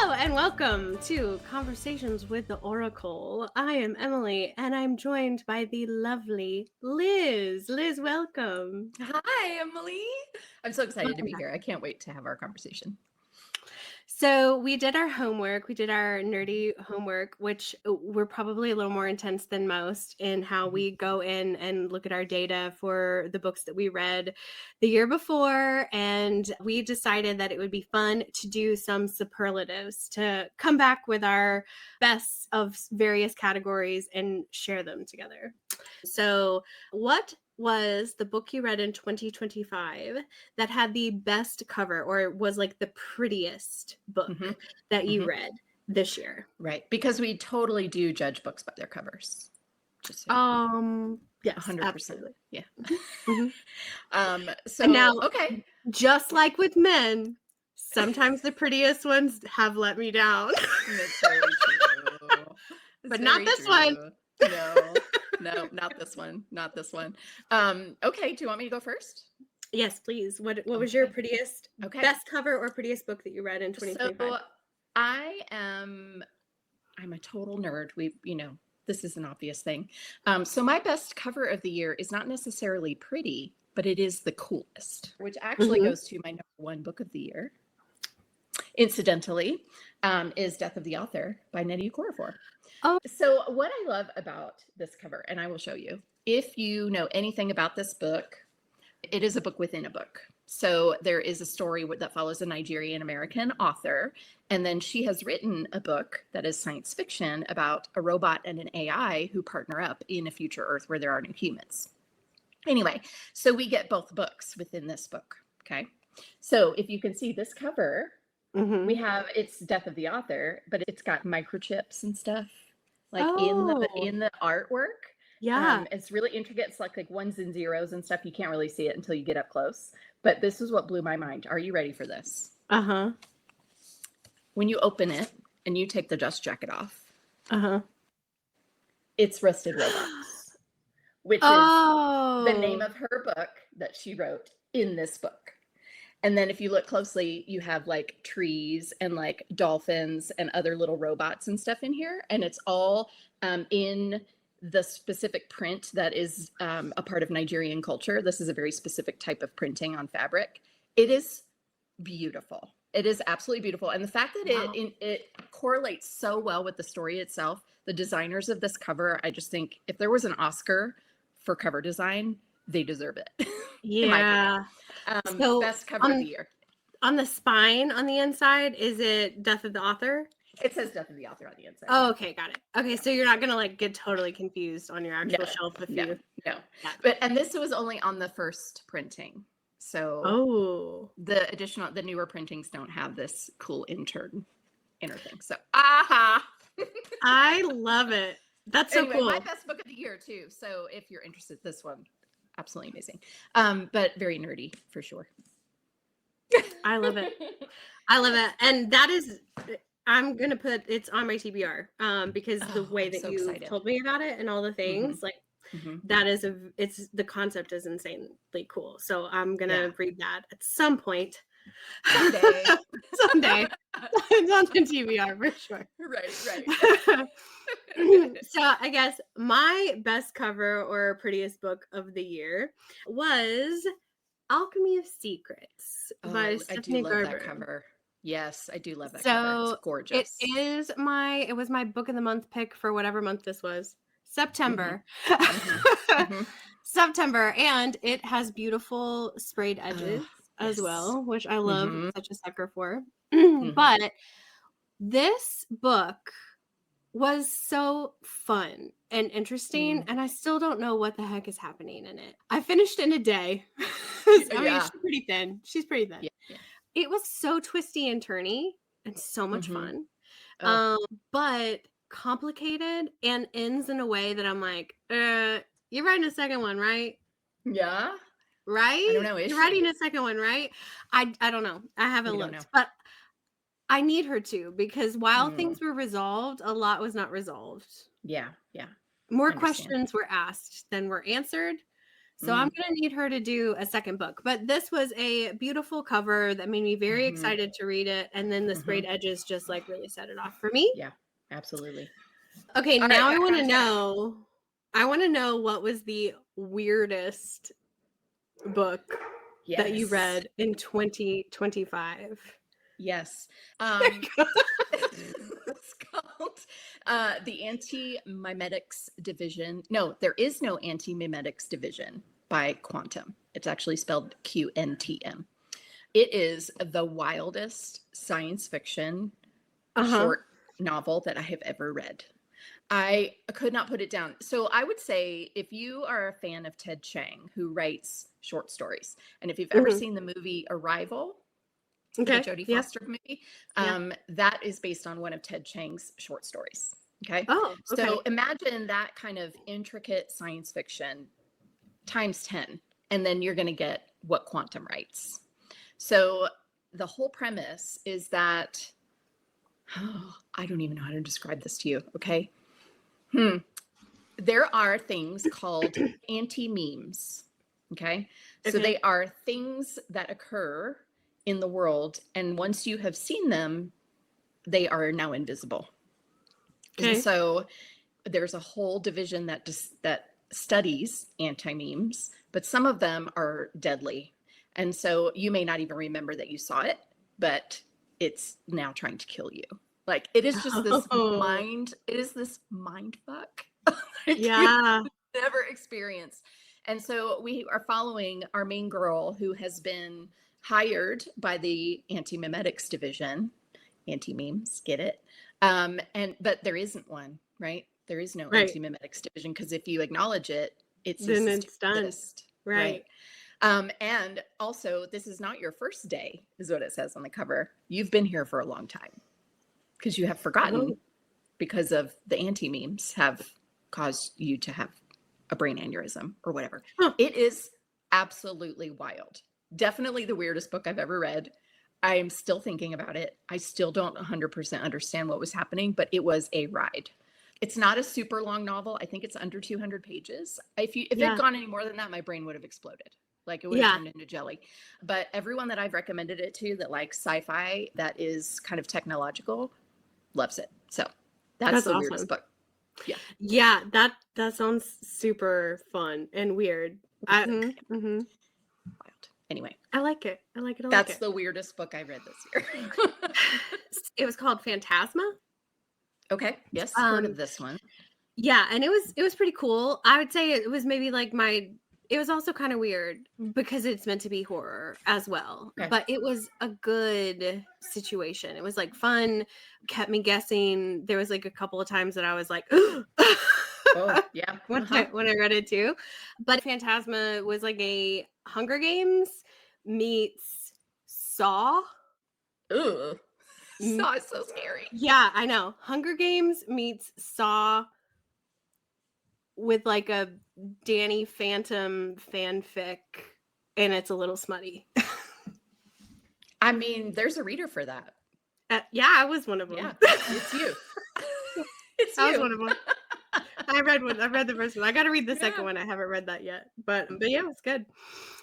Hello and welcome to Conversations with the Oracle. I am Emily and I'm joined by the lovely Liz. Liz, welcome. Hi, Emily. I'm so excited to be here. I can't wait to have our conversation. So we did our homework. We did our nerdy homework, which we're probably a little more intense than most in how we go in and look at our data for the books that we read the year before. And we decided that it would be fun to do some superlatives, to come back with our bests of various categories and share them together. So what was the book you read in 2025 that had the best cover, or was like the prettiest book that you read this year? Right. Because we totally do judge books by their covers. Just yes, 100%. Absolutely. Yeah. So and now, okay. Just like with men, sometimes the prettiest ones have let me down. That's very true. But not this one. No, not this one. Not this one. Okay. Do you want me to go first? Yes, please. What was your prettiest, best cover or prettiest book that you read in 2025? So I'm a total nerd. This is an obvious thing. So my best cover of the year is not necessarily pretty, but it is the coolest, which actually goes to my number one book of the year. Incidentally, is Death of the Author by Nnedi Okorafor. Oh. So what I love about this cover, and I will show you, if you know anything about this book, it is a book within a book. So there is a story that follows a Nigerian American author, and then she has written a book that is science fiction about a robot and an AI who partner up in a future Earth where there are no humans. Anyway, so we get both books within this book. Okay. So if you can see this cover, we have, it's Death of the Author, but it's got microchips and stuff like in the artwork. Yeah. It's really intricate. It's like ones and zeros and stuff. You can't really see it until you get up close. But this is what blew my mind. Are you ready for this? Uh-huh. When you open it and you take the dust jacket off, it's Rusted Robots, which is the name of her book that she wrote in this book. And then if you look closely, you have like trees and like dolphins and other little robots and stuff in here. And it's all in the specific print that is a part of Nigerian culture. This is a very specific type of printing on fabric. It is beautiful. It is absolutely beautiful. And the fact that it correlates so well with the story itself, the designers of this cover, I just think if there was an Oscar for cover design, they deserve it. Yeah. So best cover of the year. On the spine on the inside, is it Death of the Author? It says Death of the Author on the inside. Oh, okay, got it. Okay, so you're not gonna like get totally confused on your actual shelf if you. No. And this was only on the first printing. So the newer printings don't have this cool inner thing. So I love it. That's so cool. My best book of the year too. So if you're interested, this one, absolutely amazing. But very nerdy for sure. I love it. I love it. And that is, I'm going to put, it's on my TBR because the way that you told me about it and all the things, that is, the concept is insanely cool. So I'm going to read that at some point. Someday. It's on the TBR for sure. Right. So I guess my best cover or prettiest book of the year was Alchemy of Secrets by Stephanie Gerber. That cover. Yes, I do love that cover. It's gorgeous. It was my book of the month pick for whatever month this was. September. September, and it has beautiful sprayed edges as well, which I love, such a sucker for. But this book was so fun and interesting, and I still don't know what the heck is happening in it. I finished in a day. She's pretty thin. Yeah. It was so twisty and turny and so much fun. But complicated and ends in a way that I'm like, you're writing a second one, right? Yeah. Right? I don't know. You're writing a second one, right? I don't know. I haven't looked, but I need her to, because while things were resolved, a lot was not resolved. Yeah. More questions were asked than were answered. So I'm gonna need her to do a second book. But this was a beautiful cover that made me very Mm-hmm. excited to read it. And then the Mm-hmm. sprayed edges just like really set it off for me. Yeah, absolutely. Okay, All right, now background check. I want to know what was the weirdest book that you Yes. read in 2025. Yes. It's called the Anti-Mimetics Division. No, there is no Anti-Mimetics Division by Quantum. It's actually spelled QNTM. It is the wildest science fiction Uh-huh. short novel that I have ever read. I could not put it down. So I would say if you are a fan of Ted Chiang, who writes short stories, and if you've ever Mhm. seen the movie Arrival, the Okay. Jodie Yeah. Foster movie, Yeah. that is based on one of Ted Chiang's short stories. Okay. Oh, So okay. imagine that kind of intricate science fiction times 10, and then you're going to get what Quantum writes. So the whole premise is that, oh, I don't even know how to describe this to you. Okay. There are things called anti-memes. Okay. So Okay. they are things that occur in the world. And once you have seen them, they are now invisible. And Okay. so there's a whole division that studies anti-memes, but some of them are deadly. And so you may not even remember that you saw it, but it's now trying to kill you. Like it is just this Oh, it is this mind fuck like you yeah. never experienced. And so we are following our main girl who has been hired by the anti-mimetics division, anti-memes, get it? And but there isn't one, right? There is no Right. anti-mimetics division because if you acknowledge it, it Then ceases to it's done. exist, right? Right. And also, this is not your first day, is what it says on the cover. You've been here for a long time because you have forgotten Oh, because of the anti-memes have caused you to have a brain aneurysm or whatever. huh. It is absolutely wild. Definitely the weirdest book I've ever read. I am still thinking about it. I still don't 100% understand what was happening, but it was a ride. It's not a super long novel. I think it's under 200 pages. If it had Yeah. gone any more than that, my brain would have exploded. Like it would have Yeah. turned into jelly. But everyone that I've recommended it to that likes sci-fi that is kind of technological loves it. So that's That's the weirdest awesome. book. Yeah. Yeah, that sounds super fun and weird. Mm-hmm. Wild. Anyway, I like it. I like it. I like that's it. the weirdest book I read this year. It was called Phantasma. Okay. Yes, heard of Um, this one. yeah, and it was pretty cool. I would say it was maybe like it was also kind of weird because it's meant to be horror as well. Okay. But it was a good situation. It was like fun, kept me guessing. There was like a couple of times that I was like Oh, yeah. Uh-huh. when I read it too. But Phantasma was like a Hunger Games meets Saw. Ugh. M- Saw is so scary. Yeah, I know. Hunger Games meets Saw with like a Danny Phantom fanfic, and it's a little smutty. I mean, there's a reader for that. Yeah, I was one of Yeah, them. it's you. It's I was you. one of them. I read one. I read the first one. I got to read the second Yeah. one. I haven't read that yet, but yeah, it was good.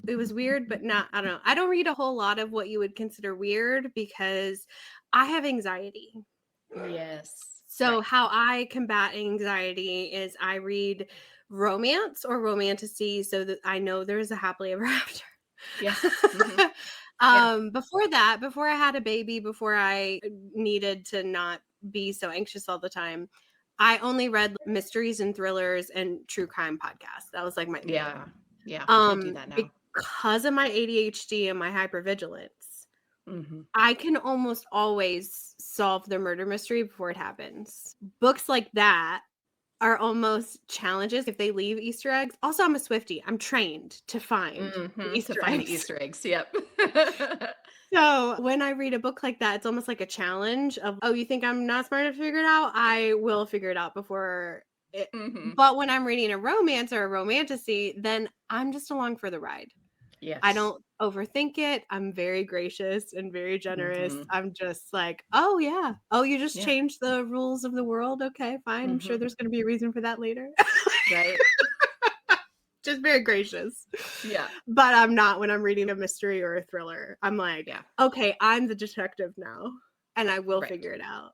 It was weird, but not. I don't know. I don't read a whole lot of what you would consider weird because I have anxiety. Yes. So Right. how I combat anxiety is I read romance or romantasy so that I know there's a happily ever after. Yes. Mm-hmm. Yeah. Before I had a baby, before I needed to not be so anxious all the time, I only read mysteries and thrillers and true crime podcasts. That was like my thing. Yeah. Yeah. I can't do that now. Because of my ADHD and my hypervigilance, Mm-hmm. I can almost always solve the murder mystery before it happens. Books like that are almost challenges if they leave Easter eggs. Also, I'm a Swiftie. I'm trained to find the Mm-hmm. To Easter find the eggs. Easter eggs. Yep. So when I read a book like that, it's almost like a challenge of, oh, you think I'm not smart enough to figure it out? I will figure it out before it. Mm-hmm. But when I'm reading a romance or a romantasy, then I'm just along for the ride. I Yes. don't overthink it. I'm very gracious and very generous. Mm-hmm. I'm just like, oh, yeah. Oh, you just Yeah. changed the rules of the world. Okay, fine. I'm sure Mm-hmm. there's going to be a reason for that later. Right. Just very gracious. Yeah. But I'm not when I'm reading a mystery or a thriller. I'm like, Yeah. okay, I'm the detective now, and I will Right. figure it out.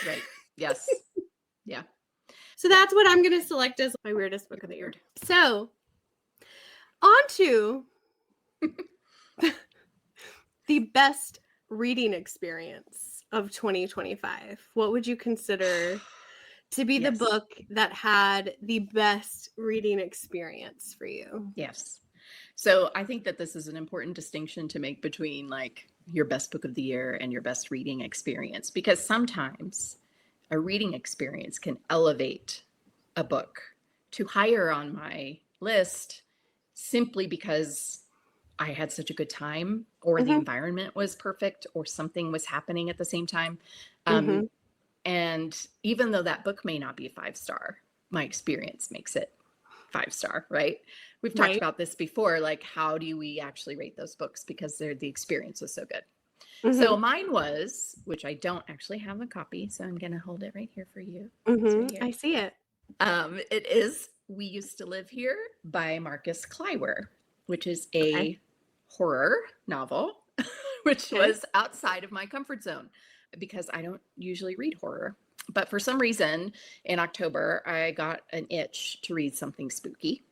Right. Yes. Yeah. So Yeah. that's what I'm going to select as my weirdest book of the year. So on to the best reading experience of 2025. What would you consider to be the Yes. book that had the best reading experience for you? Yes. So I think that this is an important distinction to make between like your best book of the year and your best reading experience, because sometimes a reading experience can elevate a book to higher on my list simply because I had such a good time, or the Mm-hmm. environment was perfect, or something was happening at the same time. Mm-hmm. Um, and even though that book may not be a 5 star, my experience makes it 5 star, right? We've talked Right. about this before, like how do we actually rate those books because the experience was so good. Mm-hmm. So mine was, which I don't actually have a copy, so I'm gonna hold it right here for you. It's right Mm-hmm. here. I see it. It is We Used to Live Here by Marcus Clywer, which is Okay. a horror novel, which Okay. was outside of my comfort zone because I don't usually read horror. But for some reason, in October, I got an itch to read something spooky.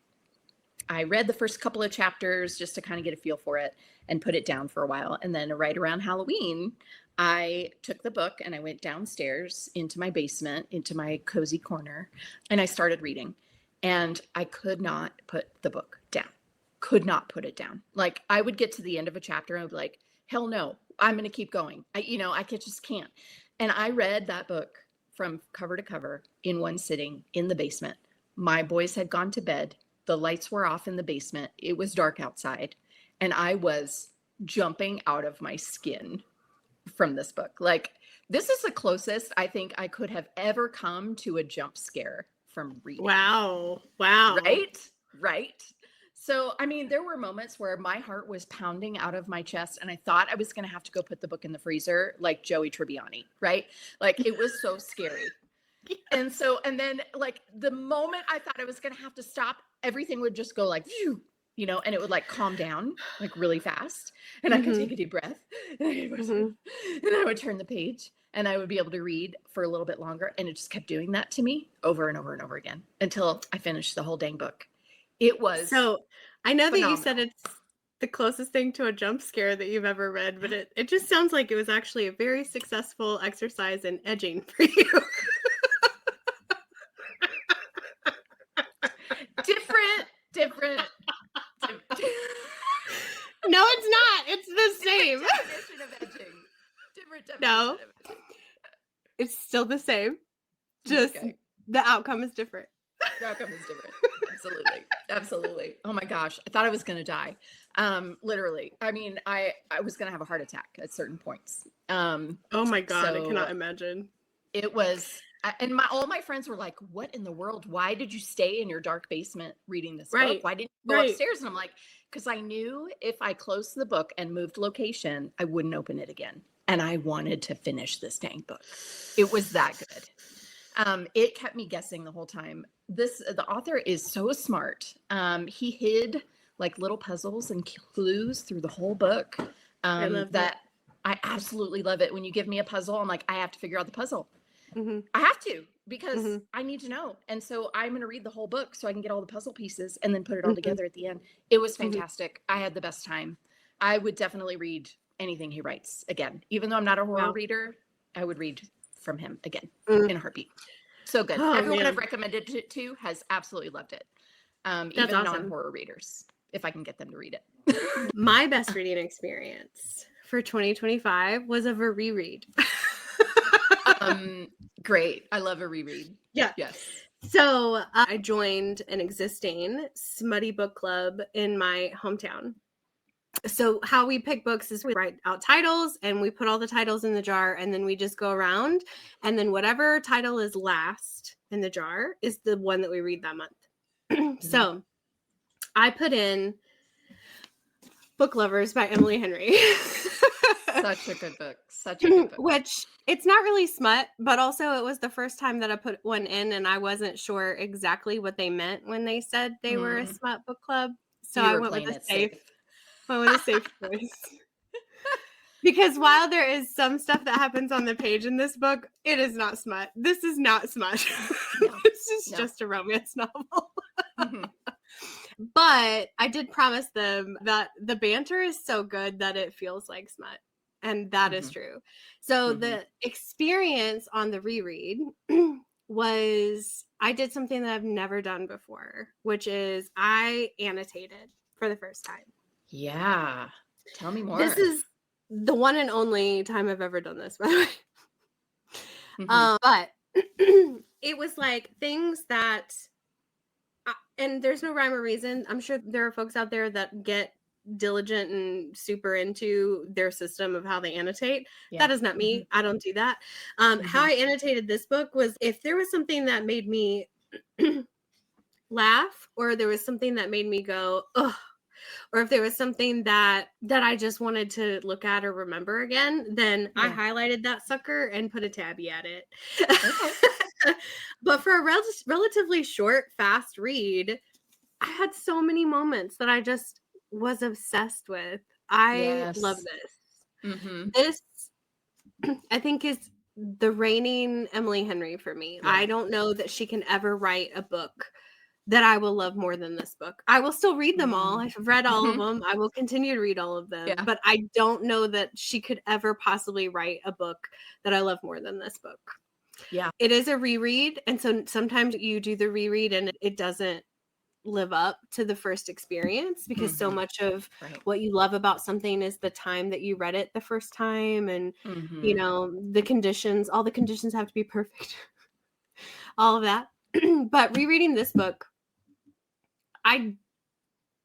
I read the first couple of chapters just to kind of get a feel for it and put it down for a while. And then right around Halloween, I took the book and I went downstairs into my basement, into my cozy corner, and I started reading. And I could not put the book down. Could not put it down. Like I would get to the end of a chapter and I'd be like, hell no, I'm going to keep going. Just can't. And I read that book from cover to cover in one sitting in the basement. My boys had gone to bed. The lights were off in the basement. It was dark outside. And I was jumping out of my skin from this book. Like, this is the closest I think I could have ever come to a jump scare from reading. Wow. Wow. Right? Right. So, I mean, there were moments where my heart was pounding out of my chest and I thought I was going to have to go put the book in the freezer like Joey Tribbiani, right? Like, it was so scary. And then like the moment I thought I was going to have to stop, everything would just go like, phew, and it would like calm down like really fast. And I could Mm-hmm. take a deep breath and Mm-hmm. I would turn the page and I would be able to read for a little bit longer. And it just kept doing that to me over and over and over again until I finished the whole dang book. It was So I know that you said phenomenal. it's the closest thing to a jump scare that you've ever read, but it just sounds like it was actually a very successful exercise in edging for you. Different, different, No, it's not. It's the same. different definition of edging. Different definition No, of edging. it's still the same. Just Okay. the outcome is different. The outcome is different. Absolutely. Absolutely. Oh my gosh. I thought I was gonna die. Literally. I mean, I was gonna have a heart attack at certain points. Oh my God, I So cannot imagine. it was and all my friends were like, what in the world? Why did you stay in your dark basement reading this book? Right. Why didn't you go Right. upstairs? And I'm like, because I knew if I closed the book and moved location, I wouldn't open it again. And I wanted to finish this dang book. It was that good. It kept me guessing the whole time. The author is so smart. He hid like little puzzles and clues through the whole book. I love it. That I absolutely love it. When you give me a puzzle, I'm like, I have to figure out the puzzle. Mm-hmm. I have to because Mm-hmm. I need to know. And so I'm going to read the whole book so I can get all the puzzle pieces and then put it all Mm-hmm. together at the end. It was Mm-hmm. fantastic. I had the best time. I would definitely read anything he writes again. Even though I'm not a horror Wow. reader, I would read from him again Mm. in a heartbeat. So good. Oh Everyone I've man, recommended it to has absolutely loved it. that's Even awesome. non-horror readers, if I can get them to read it. My best reading experience for 2025 was of a reread. Great. I love a reread. Yeah. Yes. So I joined an existing smutty book club in my hometown. So how we pick books is we write out titles and we put all the titles in the jar and then we just go around and then whatever title is last in the jar is the one that we read that month. So I put in Book Lovers by Emily Henry. Such a good book. Such a good book. Which it's not really smut, but also it was the first time that I put one in and I wasn't sure exactly what they meant when they said they were a smut book club. So You I were went with playing a it safe, safe. choice. Because while there is some stuff that happens on the page in this book, it is not smut. This is not smut. No. This is No. just a romance novel. Mhm. But I did promise them that the banter is so good that it feels like smut. And that is true. So the experience on the reread was I did something that I've never done before, which is I annotated for the first time. Yeah. Tell me more. This is the one and only time I've ever done this, by the way. But it was like things that, and there's no rhyme or reason. I'm sure there are folks out there that get diligent and super into their system of how they annotate. Yeah. That is not me. I don't do that. How I annotated this book was if there was something that made me laugh, or there was something that made me go, ugh, or if there was something that I just wanted to look at or remember again, then I highlighted that sucker and put a tabby at it. Okay. But for a relatively short, fast read, I had so many moments that I just was obsessed with. I love this. This, I think, is the reigning Emily Henry for me. I don't know that she can ever write a book that I will love more than this book. I will still read them all. I've read all of them. I will continue to read all of them. Yeah. But I don't know that she could ever possibly write a book that I love more than this book. Yeah. It is a reread. And so sometimes you do the reread and it doesn't live up to the first experience because so much of what you love about something is the time that you read it the first time. And, you know, the conditions, all the conditions have to be perfect. All of that. But rereading this book, I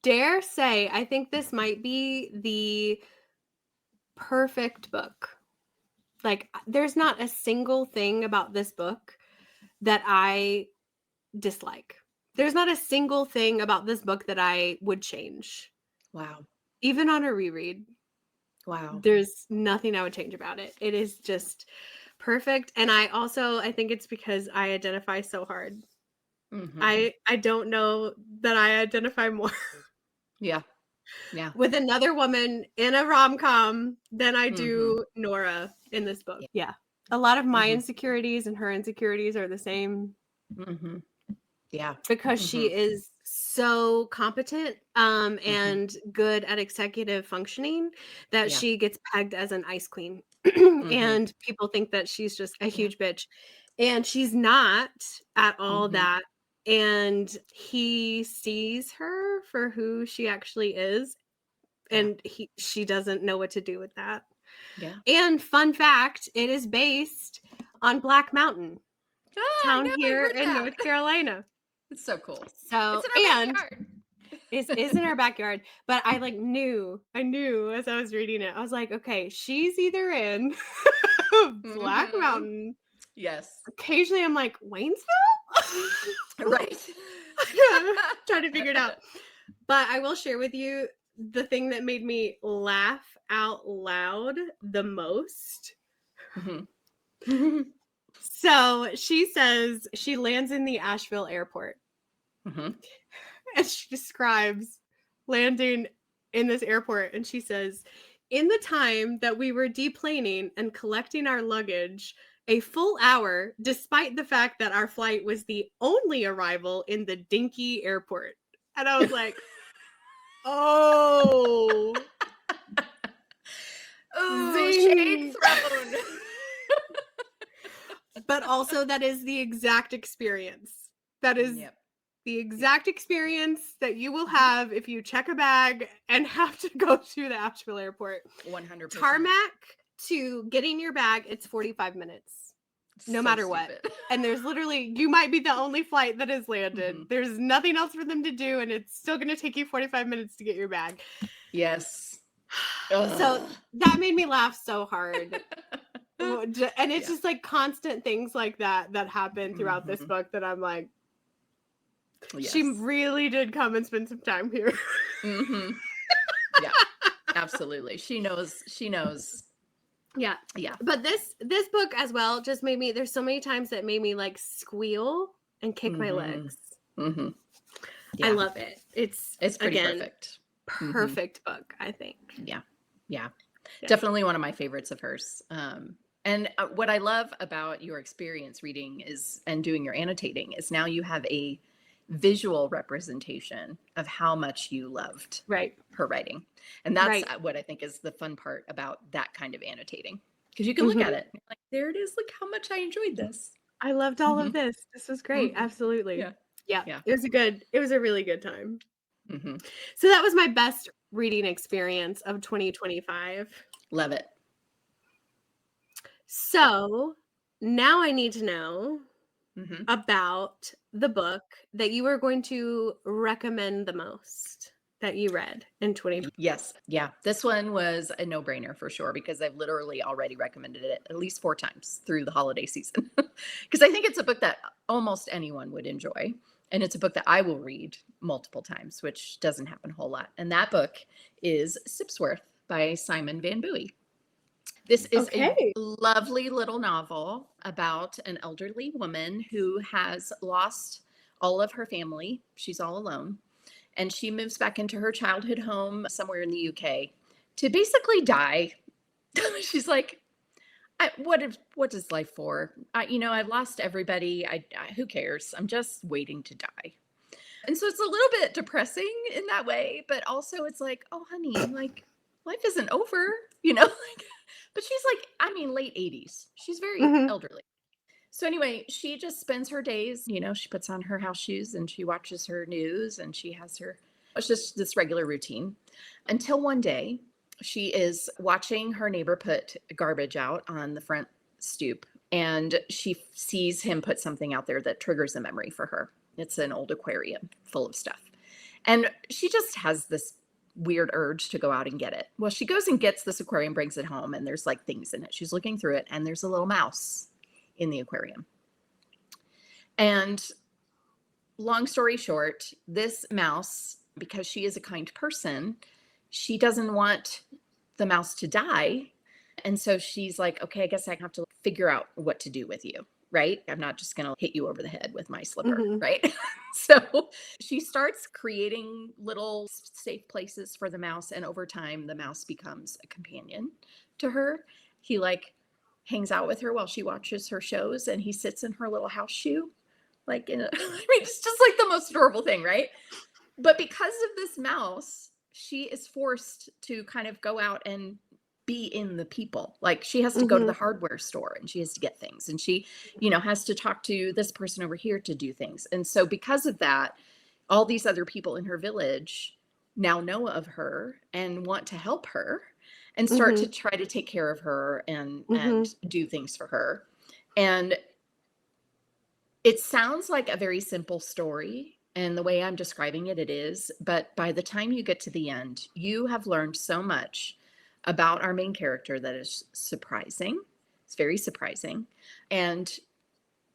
dare say, I think this might be the perfect book. Like, there's not a single thing about this book that I dislike. There's not a single thing about this book that I would change. Wow. Even on a reread. Wow. There's nothing I would change about it. It is just perfect. And I think it's because I identify so hard. I don't know that I identify more. Yeah. With another woman in a rom-com than I do Nora in this book. Yeah. A lot of my insecurities and her insecurities are the same. Yeah. Because she is so competent and good at executive functioning that she gets pegged as an ice queen. And people think that she's just a huge bitch. And she's not at all that. And he sees her for who she actually is. And she doesn't know what to do with that. Yeah. And fun fact, it is based on Black Mountain, town here in North Carolina. It's so cool. So it's in our backyard. Is in our backyard. But I knew as I was reading it, I was like, okay, she's either in Black Mountain. Yes. Occasionally I'm like, Waynesville? Right. Trying to figure it out. But I will share with you the thing that made me laugh out loud the most. So she says she lands in the Asheville airport. And she describes landing in this airport. And she says, in the time that we were deplaning and collecting our luggage, a full hour, despite the fact that our flight was the only arrival in the dinky airport. And I was like, oh. Oh, shade thrown. But also that is the exact experience. That is the exact experience that you will have if you check a bag and have to go to the Asheville airport. 100%. Tarmac to getting your bag, it's 45 minutes. No matter what. And there's literally, you might be the only flight that has landed. There's nothing else for them to do, and it's still going to take you 45 minutes to get your bag. Yes. So that made me laugh so hard. And it's just like constant things like that happen throughout this book that I'm like, she really did come and spend some time here. Yeah. Absolutely. She knows. She knows. Yeah. Yeah. But this book as well just made me, there's so many times that made me like squeal and kick my Mm-hmm. legs. Mm-hmm. I Yeah. love it. It's It's pretty again perfect. Mm-hmm. perfect book, I think. Yeah. Yeah. Yeah. Definitely one of my favorites of hers. And what I love about your experience reading is and doing your annotating is now you have a visual representation of how much you loved Right. her writing. And that's Right. what I think is the fun part about that kind of annotating. Because you can look at Mhm. it and you're like, there it is. Look how much I enjoyed this. I loved all Hmm. of this. This was great. Hmm. Absolutely. Yeah. Yeah. Yeah. It was a really good time. Hmm. So that was my best reading experience of 2025. Love it. So now I need to know Hmm. about the book that you are going to recommend the most that you read in 2020. Yes. Yeah. This one was a no brainer for sure because I've literally already recommended it at least 4 times through the holiday season. Because I think it's a book that almost anyone would enjoy. And it's a book that I will read multiple times, which doesn't happen a whole lot. And that book is Sipsworth by Simon Van Buie. This is a Okay. lovely little novel about an elderly woman who has lost all of her family. She's all alone and she moves back into her childhood home somewhere in the UK to basically die. She's like, what is life for? I've lost everybody. Who cares? I'm just waiting to die. And so it's a little bit depressing in that way, but also it's like, oh, honey, like life isn't over, like, but she's like, I mean, late 80s. She's very Mhm. elderly. So anyway, she just spends her days, she puts on her house shoes and she watches her news and she has it's just this regular routine until one day she is watching her neighbor put garbage out on the front stoop and she sees him put something out there that triggers a memory for her. It's an old aquarium full of stuff. And she just has this weird urge to go out and get it. Well, she goes and gets this aquarium, brings it home, and there's like things in it. She's looking through it and there's a little mouse in the aquarium. And long story short, this mouse, because she is a kind person, she doesn't want the mouse to die. And so she's like, okay, I guess I have to figure out what to do with you, right? I'm not just going to hit you over the head with my slipper, Mhm. right? So she starts creating little safe places for the mouse. And over time, the mouse becomes a companion to her. He like hangs out with her while she watches her shows and he sits in her little house shoe. Like, I mean, it's just like the most adorable thing, right? But because of this mouse, she is forced to kind of go out and be in the people. Like she has to go to the Mhm. hardware store and she has to get things and she, has to talk to this person over here to do things. And so because of that, all these other people in her village now know of her and want to help her and start to Mhm. try to take care of her and Mhm. do things for her. And it sounds like a very simple story, and the way I'm describing it, it is. But by the time you get to the end, you have learned so much about our main character that is surprising. It's very surprising. And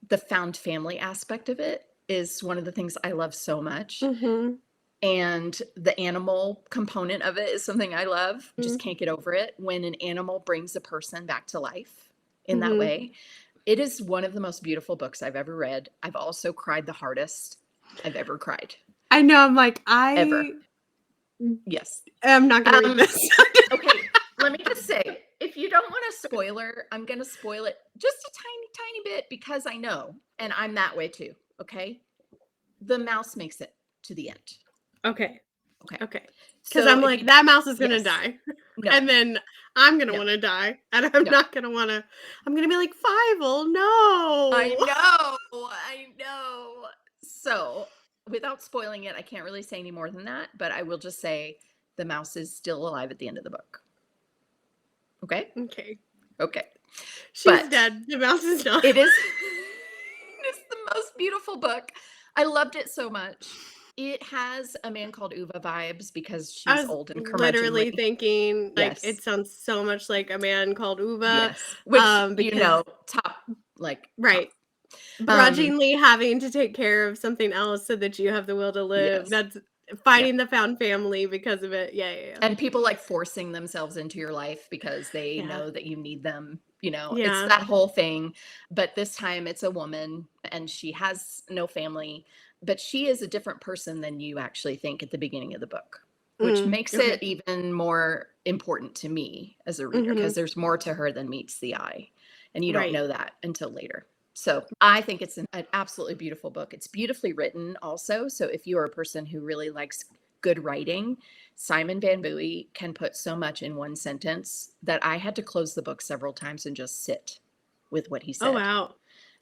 the found family aspect of it is one of the things I love so much. Mhm. And the animal component of it is something I love. Just Mhm. can't get over it when an animal brings a person back to life in that Mhm. way. It is one of the most beautiful books I've ever read. I've also cried the hardest I've ever cried, I know, I'm like, ever. I Yes. am not gonna read Um, this. okay, let me just say, if you don't want a spoiler, I'm going to spoil it just a tiny, tiny bit because I know, and I'm that way too. Okay. The mouse makes it to the end. Okay. Okay. Okay. Because 'Cause So I'm if like, you, that mouse is gonna yes, die, no, and then I'm gonna no, wanna die, and I'm no. not gonna wanna I'm gonna be like, "Fievel, I no." know. I know. So, without spoiling it, I can't really say any more than that, but I will just say the mouse is still alive at the end of the book. Okay? Okay. Okay. She's But dead. The mouse is not. it is it's the most beautiful book. I loved it so much. It has a man called Uva vibes because I she's was old and literally curmudgeonly. thinking, like, it Yes. sounds so much like A Man Called Uva, Yes. Which, because top, like top. right. Um, Begrudgingly having to take care of something else so that you have the will to live. yes. That's finding the found family because of it. Yeah. And people like forcing themselves into your life because they Yeah. know that you need them. You know, it's Yeah. that whole thing. But this time it's a woman and she has no family, but she is a different person than you actually think at the beginning of the book, which makes it Okay. even more important to me as a reader because Mhm. there's more to her than meets the eye. And you don't Right. know that until later. So I think it's an absolutely beautiful book. It's beautifully written also. So if you are a person who really likes good writing, Simon Van Buie can put so much in one sentence that I had to close the book several times and just sit with what he Oh, said. wow.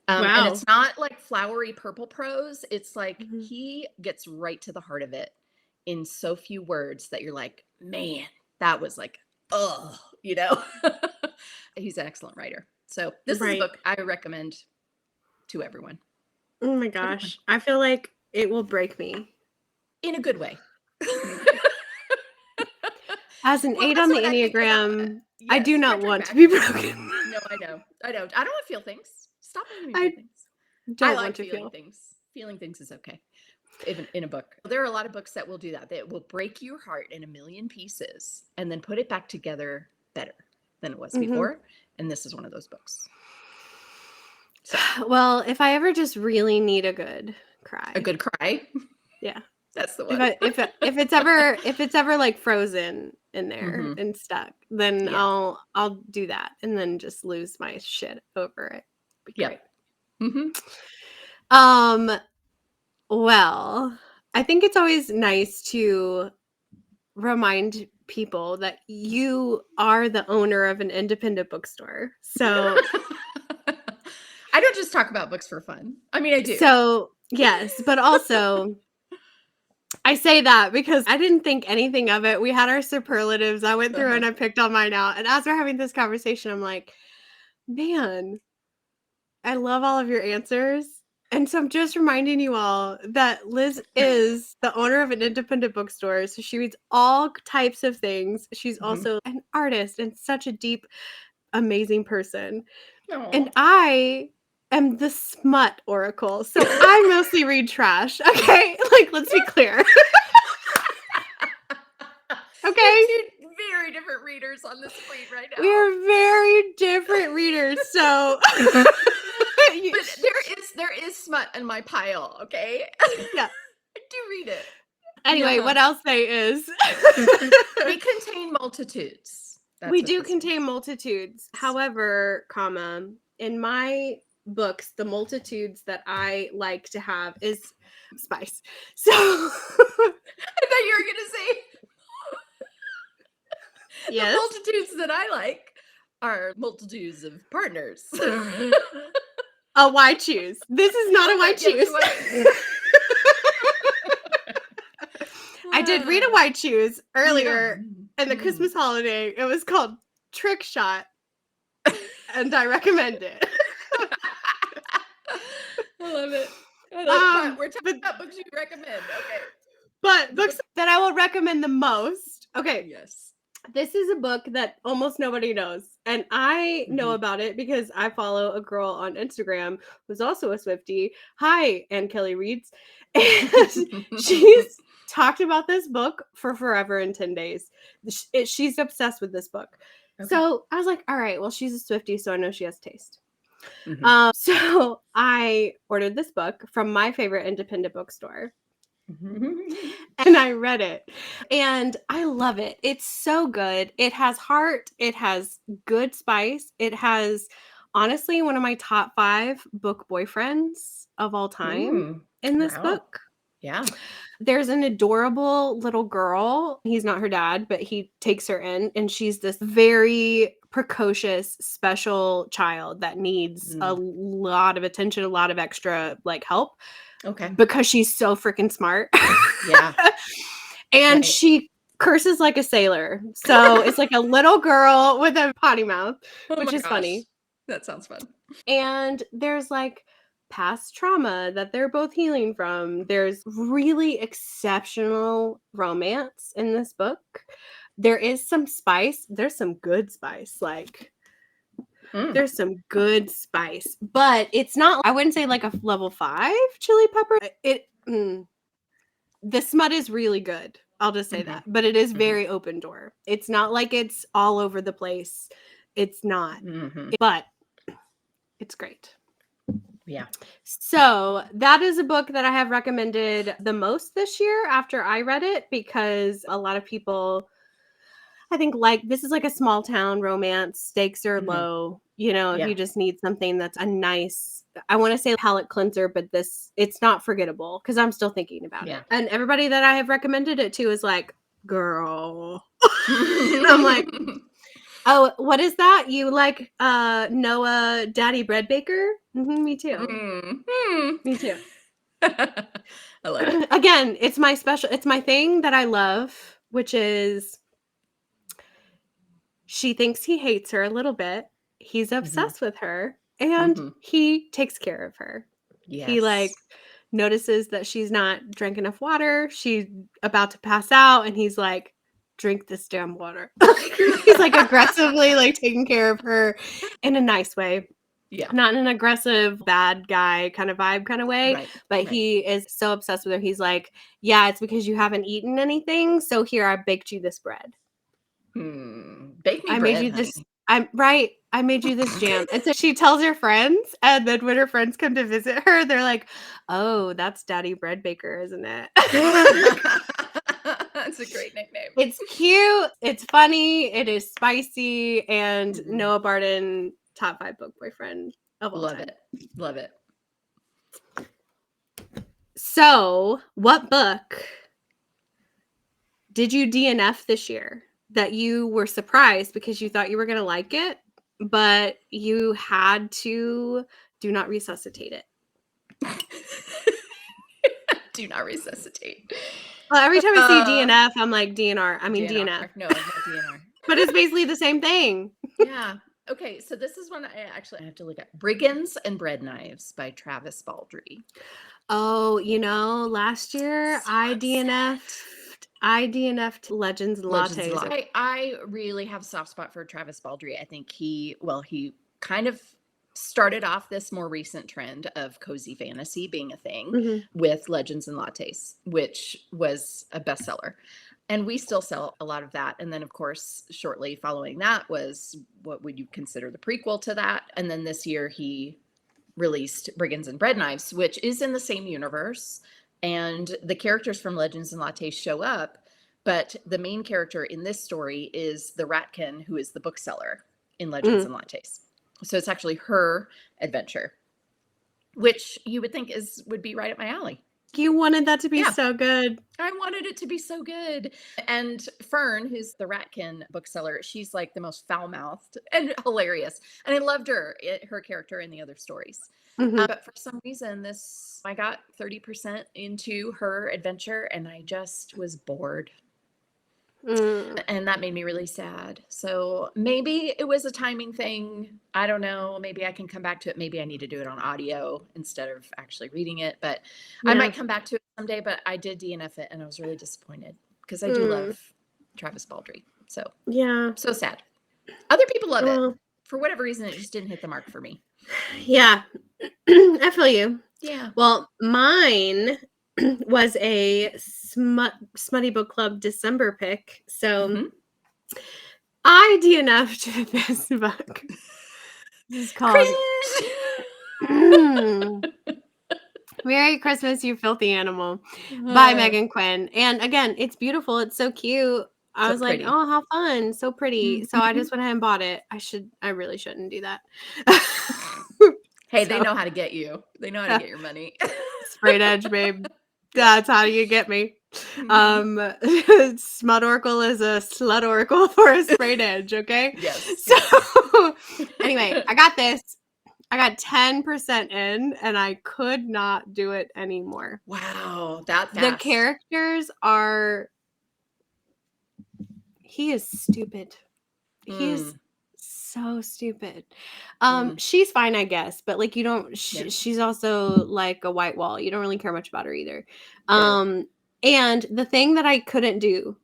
And Wow. it's not like flowery purple prose. It's like Mhm. he gets right to the heart of it in so few words that you're like, man, that was like, oh, you know? He's an excellent writer. So this is a Right. book I recommend to everyone. Oh my Everyone. gosh. I feel like it will break me. In a good way. As an Well, 8 that's on the what I think about. Enneagram, I do Yes, not front want to back. be broken. No, I know. I don't. I don't want to feel things. Stop making me feel I things. I don't want like to feeling feel. things. Feeling things is okay. Even in a book. There are a lot of books that will do that. That will break your heart in a million pieces and then put it back together better than it was Mhm. before. And this is one of those books. So, Well, if I ever just really need a good a cry. good cry. Yeah. That's the If one. I if it's ever like frozen in there Mm-hmm. and stuck, then Yeah. I'll do that and then just lose my shit over it. Be great. Yep. Mm-hmm. Um, well, I think it's always nice to remind people that you are the owner of an independent bookstore. So I don't just talk about books for fun. I mean, I do. yes, but also I say that because I didn't think anything of it. We had our superlatives. I went through Uh-huh. and I picked on mine out. And as we're having this conversation, I'm like, man, I love all of your answers. And so I'm just reminding you all that Liz is the owner of an independent bookstore. So she reads all types of things. She's Mm-hmm. also an artist and such a deep, amazing person. Aw. And I am the smut oracle. So I mostly read trash. Okay. Like, let's be clear. We have Okay. two very different readers on the screen right We now. are very different readers. So, But there is smut in my pile, okay? yeah. I do read it. Anyway, Yeah. what I'll say is We contain multitudes. we That's what do this contain means. multitudes. However, comma, in my books, the multitudes that I like to have is spice. So, I thought you were gonna say the yes. multitudes that I like are multitudes of partners. A why choose? This is not a why Okay, yes, choose. I did read a why choose Yeah. earlier in the Mm. Christmas holiday. It was called Trick Shot, and I recommend it. I love it. I love it. But we're talking But about books you recommend. Okay. The books book. that I will recommend the most. Okay, Yes. this is a book that almost nobody knows, and I know Mm-hmm. about it because I follow a girl on Instagram who's also a Swiftie. Hi, Ann Kelly Reads, and she's talked about this book for forever in 10 days. She's obsessed with this book. Okay. So I was like, all right, well, she's a Swiftie, so I know she has taste. Mm-hmm. So I ordered this book from my favorite independent bookstore and I read it and I love it. It's so good. It has heart, it has good spice. It has honestly one of my top 5 book boyfriends of all time Mm. in this Wow. book. Yeah. There's an adorable little girl. He's not her dad, but he takes her in, and she's this very precocious, special child that needs a Mm. lot of attention, a lot of extra like help Okay. because she's so freaking smart. Yeah. And Right. she curses like a sailor. So it's like a little girl with a potty mouth, Oh which my is gosh. funny. That sounds fun. And there's like past trauma that they're both healing from. There's really exceptional romance in this book. There is some spice. There's some good spice. Like Mm. there's some good spice, but it's not, I wouldn't say like a level 5 chili pepper. the smut is really good. I'll just say that. But it is very open door. It's not like it's all over the place. It's not. But it's great. Yeah. So that is a book that I have recommended the most this year after I read it, because a lot of people, I think, like, this is like a small town romance. Stakes are low. You know, if Yeah. you just need something that's a nice, I want to say palate cleanser, but it's not forgettable, because I'm still thinking about Yeah. it. And everybody that I have recommended it to is like, girl. And I'm like, oh, what is that? You like Noah Daddy Bread Baker? Me too. Me too. I love it. Again, it's my thing that I love, which is she thinks he hates her a little bit. He's obsessed with her, and he takes care of her. He like Yes. notices that she's not drank enough water. She's about to pass out, and he's like, drink this damn water. He's like aggressively like taking care of her in a nice way. Yeah. Not in an aggressive, bad guy kind of vibe kind of way, Right. but Right. he is so obsessed with her. He's like, yeah, it's because you haven't eaten anything. So here, I baked you this bread. Bake me I made bread, you honey. this. I'm right. I made you this jam. And so she tells her friends, and then when her friends come to visit her, they're like, oh, that's Daddy Bread Baker, isn't it? That's a great nickname. It's cute. It's funny. It is spicy. And Noah Barden, top 5 book boyfriend of all Love time. it. Love it. So, what book did you DNF this year that you were surprised because you thought you were going to like it, but you had to do not resuscitate it? Do not resuscitate. Well, every time I see DNF, I'm like DNR. I mean DNF. No, DNR. But it's basically the same thing. Yeah. Okay, so this is one I have to look at. Brigands and Bread Knives by Travis Baldree. Oh, last year I DNF'd Legends and Lattes. I really have a soft spot for Travis Baldree. I think he kind of started off this more recent trend of cozy fantasy being a thing with Legends and Lattes, which was a bestseller. And we still sell a lot of that. And then, of course, shortly following that was what would you consider the prequel to that? And then this year he released Brigands and Bread Knives, which is in the same universe. And the characters from Legends and Lattes show up. But the main character in this story is the Ratkin, who is the bookseller in Legends and Lattes. So it's actually her adventure, which you would think would be right up my alley. You wanted that to be so good. I wanted it to be so good. And Fern, who's the Ratkin bookseller, she's like the most foul-mouthed and hilarious. And I loved her character in the other stories. But for some reason, I got 30% into her adventure and I just was bored. And that made me really sad. So maybe it was a timing thing. I don't know. Maybe I can come back to it. Maybe I need to do it on audio instead of actually reading it. But I might come back to it someday. But I did DNF it and I was really disappointed because I do love Travis Baldree. So yeah, so sad. Other people love it. For whatever reason, it just didn't hit the mark for me. Yeah, I feel you. Yeah. Well, mine was a Smutty Book Club December pick. So I DNF'd this book. This is called Merry Christmas, You Filthy Animal by Megan Quinn. And again, it's beautiful. It's so cute. I was like, oh, how fun. So pretty. So I just went ahead and bought it. I really shouldn't do that. Hey, they know how to get you. They know how to get your money. Straight edge, babe. That's how you get me. Smut Oracle is a slut oracle for a straight edge, okay? Yes. So anyway, I got this. I got 10% in and I could not do it anymore. Wow, that fast. The characters are... He is stupid. He is so stupid. She's fine, I guess, but like you don't she's also like a white wall. You don't really care much about her either. And the thing that I couldn't do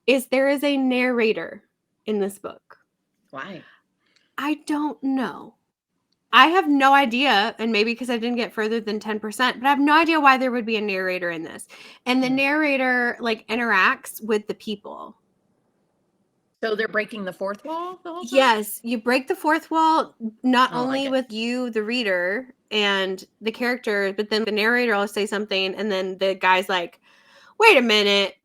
is there is a narrator in this book. Why? I don't know. I have no idea, and maybe because I didn't get further than 10%, but I have no idea why there would be a narrator in this. And the narrator like interacts with the people. So they're breaking the fourth wall the whole time? Yes, you break the fourth wall not I don't like only it. with you, the reader, and the character, but then the narrator will say something, and then the guy's like, wait a minute.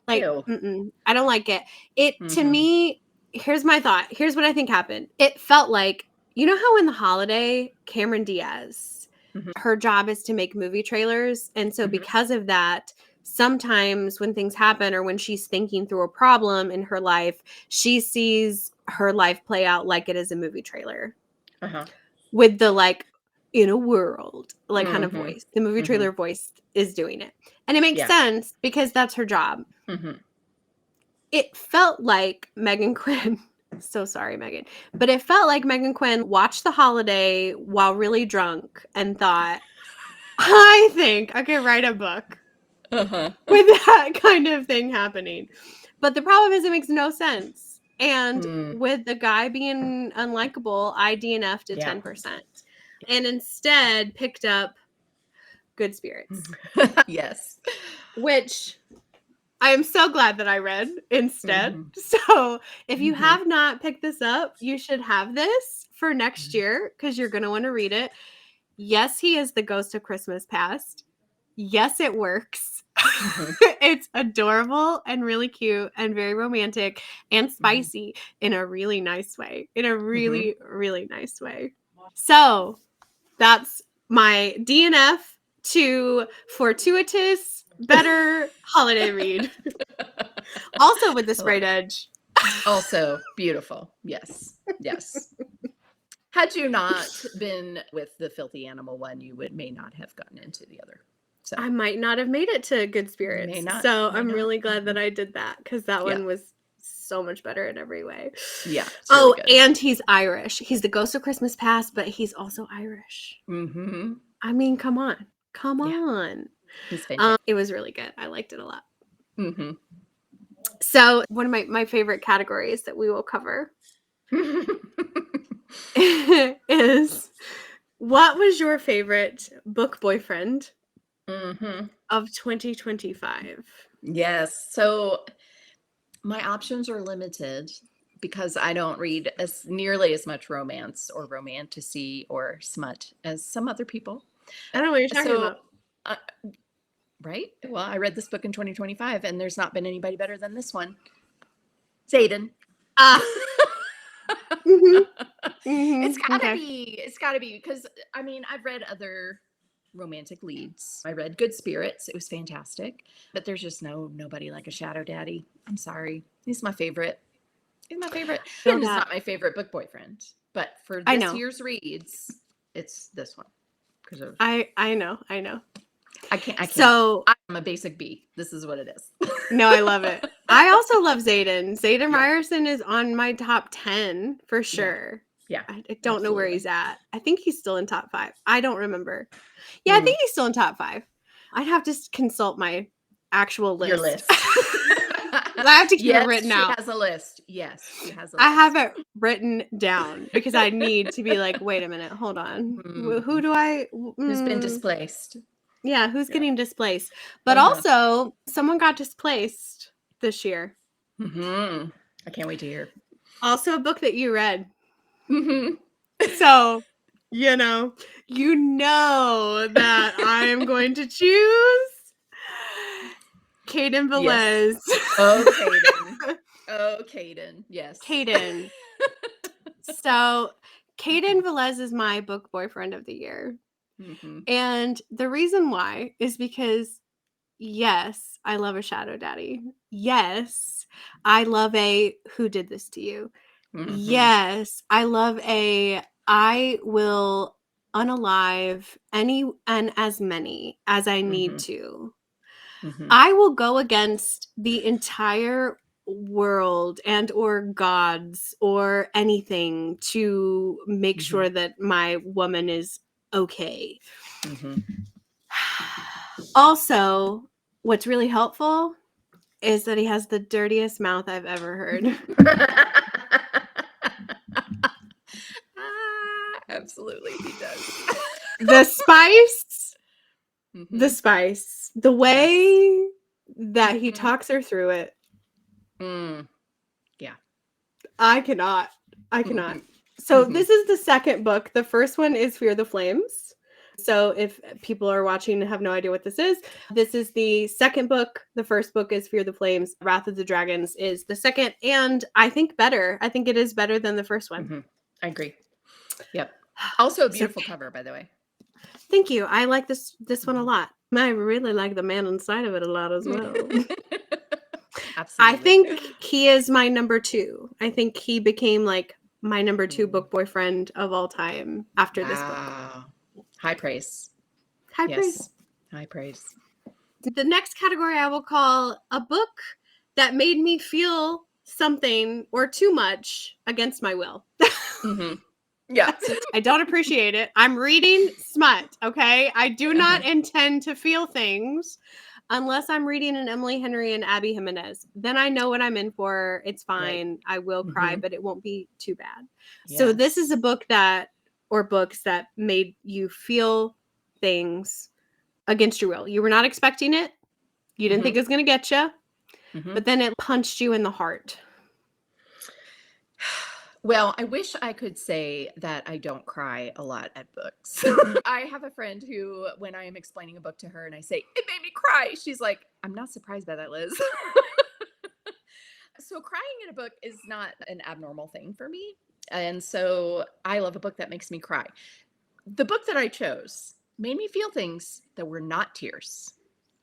Like, Ew. I don't like it. To Mm-hmm. me, here's my thought. Here's what I think happened. It felt like, you know how in The Holiday, Cameron Diaz, Mm-hmm. her job is to make movie trailers. And so Mm-hmm. because of that, sometimes when things happen or when she's thinking through a problem in her life, she sees her life play out like it is a movie trailer Uh-huh. with the like in a world like kind of Mm-hmm. voice. The movie Mm-hmm. trailer voice is doing it. And it makes Yeah. sense because that's her job. Mm-hmm. It felt like Megan Quinn so sorry, Megan, but it felt like Megan Quinn watched The Holiday while really drunk and thought, I think I could write a book Uh-huh. with that kind of thing happening. But the problem is it makes no sense. And Mm. with the guy being unlikable, I DNF'd to Yeah. 10% and instead picked up Good Spirits, Yes. which I am so glad that I read instead. Mm-hmm. So if you Mm-hmm. have not picked this up, you should have this for next year because you're going to want to read it. Yes, he is the ghost of Christmas past. Yes, it works. Mm-hmm. It's adorable and really cute and very romantic and spicy in a really nice way. In a Mm-hmm. really, really nice way. So that's my DNF to fortuitous, better holiday read. Also with the I love sprayed it. edge. Also beautiful. Yes. Yes. Had you not been with the filthy animal one, you would may not have gotten into the other. So I might not have made it to Good may Spirits. not. So May I'm not. really glad that Mm-hmm. I did that because that Yeah. one was so much better in every way. Yeah. It's really Oh, good. and he's Irish. He's the ghost of Christmas past, but he's also Irish. Mm-hmm. I mean, come on. Come Yeah. on. He's fantastic. It was really good. I liked it a lot. Mm-hmm. So one of my favorite categories that we will cover is what was your favorite book boyfriend Mm-hmm. of 2025? Yes. So my options are limited because I don't read as nearly as much romance or romantasy or smut as some other people. I don't know what you're talking So, about. uh, right? Well, I read this book in 2025, and there's not been anybody better than this one. Zayden. Ah. Okay. It's gotta be because I mean, I've read other romantic leads. I read Good Spirits. It was fantastic, but there's just nobody like a shadow daddy. I'm sorry. He's my favorite. He's my favorite. Feel And it's that. not my favorite book boyfriend, but for I this know. year's reads, it's this one because of I know. I know. I can't. So I'm a basic B. This is what it is. no, I love it. I also love Zayden. Zayden Yeah. Ryerson is on my top 10 for Yeah. sure. Yeah. I don't know where Absolutely. he's at. I think he's still in top 5. I don't remember. Yeah, I Mm, think he's still in top 5. I'd have to consult my actual your list. list. I have to keep it Yes, written she out. has a list. Yes, she has a I list. have it written down because I need to be like, wait a minute, hold on. Who Mm. do I? Who's been displaced? Yeah, who's Yeah. getting displaced? But Uh-huh. also, someone got displaced this year. Mm-hmm. I can't wait to hear. Also, a book that you read. Mm-hmm. So, you know that I am going to choose Caden Yes. Velez. Oh, Caden. Oh, Caden. Yes. Caden. So, Caden Velez is my book boyfriend of the year. Mm-hmm. And the reason why is because, yes, I love a shadow daddy. Yes, I love a who did this to you. Mm-hmm. Yes, I love a I will unalive any and as many as I need Mm-hmm. to. Mm-hmm. I will go against the entire world and or gods or anything to make Mm-hmm. sure that my woman is okay. Mm-hmm. Also, what's really helpful is that he has the dirtiest mouth I've ever heard. The spice, the Mm-hmm. spice, the Yes. way that he Mm-hmm. talks her through it. Yeah. I cannot. I cannot. Mm-hmm. So Mm-hmm. this is the second book. The first one is Fear the Flames. So if people are watching and have no idea what this is the second book. The first book is Fear the Flames. Wrath of the Dragons is the second, and I think better. I think it is better than the first one. Mm-hmm. I agree. Yep. Also a So beautiful cover, by the way. thank you. I like this one a Mhm. lot. I really like the man inside of it a lot as well. I Absolutely. think he is my number 2. I think he became like my number 2 Mm. book boyfriend of all time after this book. Wow. High praise. High praise. Yes. High praise. The next category I will call a book that made me feel something or too much against my will. Mm-hmm. Yeah. I don't appreciate it. I'm reading smut, okay? I do Uh-huh. not intend to feel things unless I'm reading an Emily Henry and Abby Jimenez. Then I know what I'm in for. It's Right. fine. I will cry, Mm-hmm. but it won't be too bad. So this is a Yes. book that or books that made you feel things against your will. You were not expecting it. You didn't Mm-hmm. think it was going to get you, Mm-hmm. but then it punched you in the heart. Well, I wish I could say that I don't cry a lot at books. I have a friend who, when I am explaining a book to her and I say, it made me cry, she's like, I'm not surprised by that, Liz. So, crying in a book is not an abnormal thing for me. And so, I love a book that makes me cry. The book that I chose made me feel things that were not tears.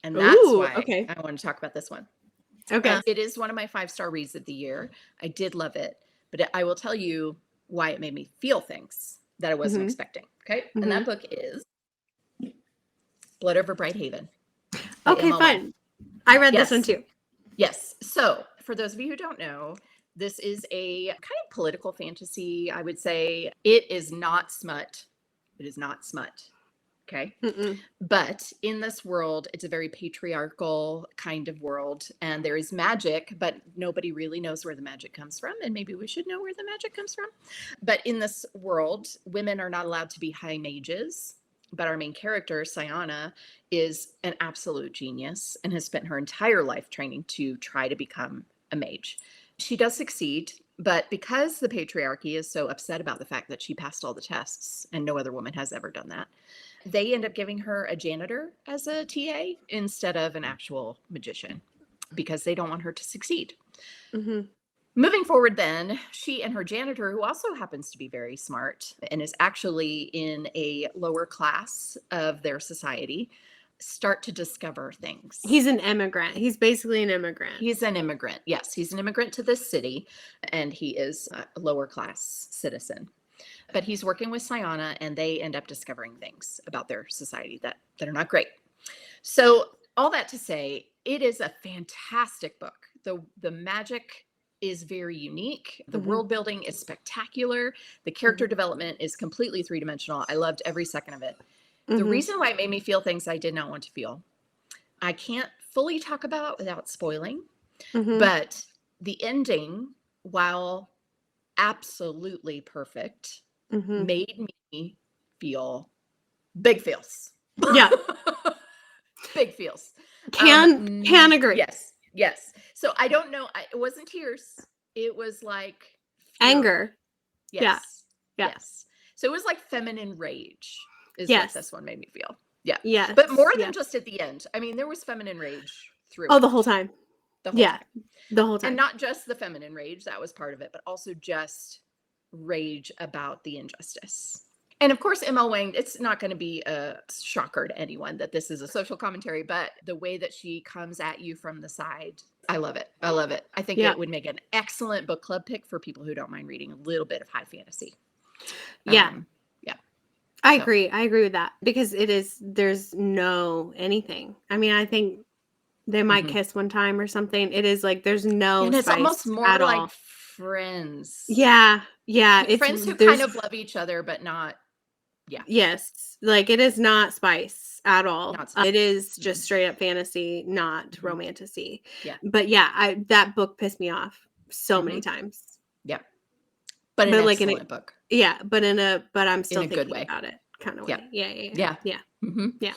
And that's Ooh, why okay. I want to talk about this one. Okay. It is one of my 5-star reads of the year. I did love it, but I will tell you why it made me feel things that I wasn't Mhm. expecting. Okay. And that Mhm. book is Blood Over Bright Haven by Okay, Emma Lang. fine. I read this one Yes. too. Yes. So, for those of you who don't know, this is a kind of political fantasy, I would say. It is not smut. It is not smut. Okay. Mm-mm. But in this world, it's a very patriarchal kind of world, and there is magic, but nobody really knows where the magic comes from. And maybe we should know where the magic comes from. But in this world, women are not allowed to be high mages. But our main character, Sayana, is an absolute genius and has spent her entire life training to try to become a mage. She does succeed, but because the patriarchy is so upset about the fact that she passed all the tests and no other woman has ever done that, they end up giving her a janitor as a TA instead of an actual magician because they don't want her to succeed. Mhm. Moving forward, then, she and her janitor, who also happens to be very smart and is actually in a lower class of their society, start to discover things. He's an immigrant. He's basically an immigrant. He's an immigrant. Yes, he's an immigrant to this city, and he is a lower class citizen. But he's working with Sayana, and they end up discovering things about their society that are not great. So, all that to say, it is a fantastic book. The magic is very unique. The Mhm. world building is spectacular. The character Mhm. development is completely three-dimensional. I loved every second of it. The Mhm. reason why it made me feel things I did not want to feel, I can't fully talk about without spoiling, Mhm. but the ending, while absolutely perfect, Mhm. made me feel big feels. Yeah. Big feels. Can agree. Yes, yes. So I don't know. It wasn't tears. It was like fury. Anger. Yeah. Yes, Yeah. yes. So it was like feminine rage, is what this Yes. one made me feel. Yeah, but Yes. more than Yes. just at the end. I mean, there was feminine rage Oh, the whole throughout time. the whole Yeah. time, The whole and time. not just the feminine rage, that was part of it, but also just rage about the injustice. And of course, ML Wang, it's not going to be a shocker to anyone that this is a social commentary, but the way that she comes at you from the side, I love it. I love it. I think Yeah. it would make an excellent book club pick for people who don't mind reading a little bit of high fantasy. Yeah. Yeah. I So, agree. I agree with that because there's no anything. I mean, I think they might mhm. kiss one time or something. It is like there's no And it's almost spice more at like all. friends, Yeah. Yeah. It's friends who kind there's of love each other, but not, yeah, yes. Like it is not spice at all. not spicy. It is Mm-mm. just straight up fantasy, not Mhm. romantasy. Yeah. But yeah, that book pissed me off so many Hmm. times. Yeah. But an But like in a excellent book yeah, but I'm in still a good thinking way. about it kind of Yep. way. Yeah, yeah, Yeah. yeah, Mm-hmm. yeah.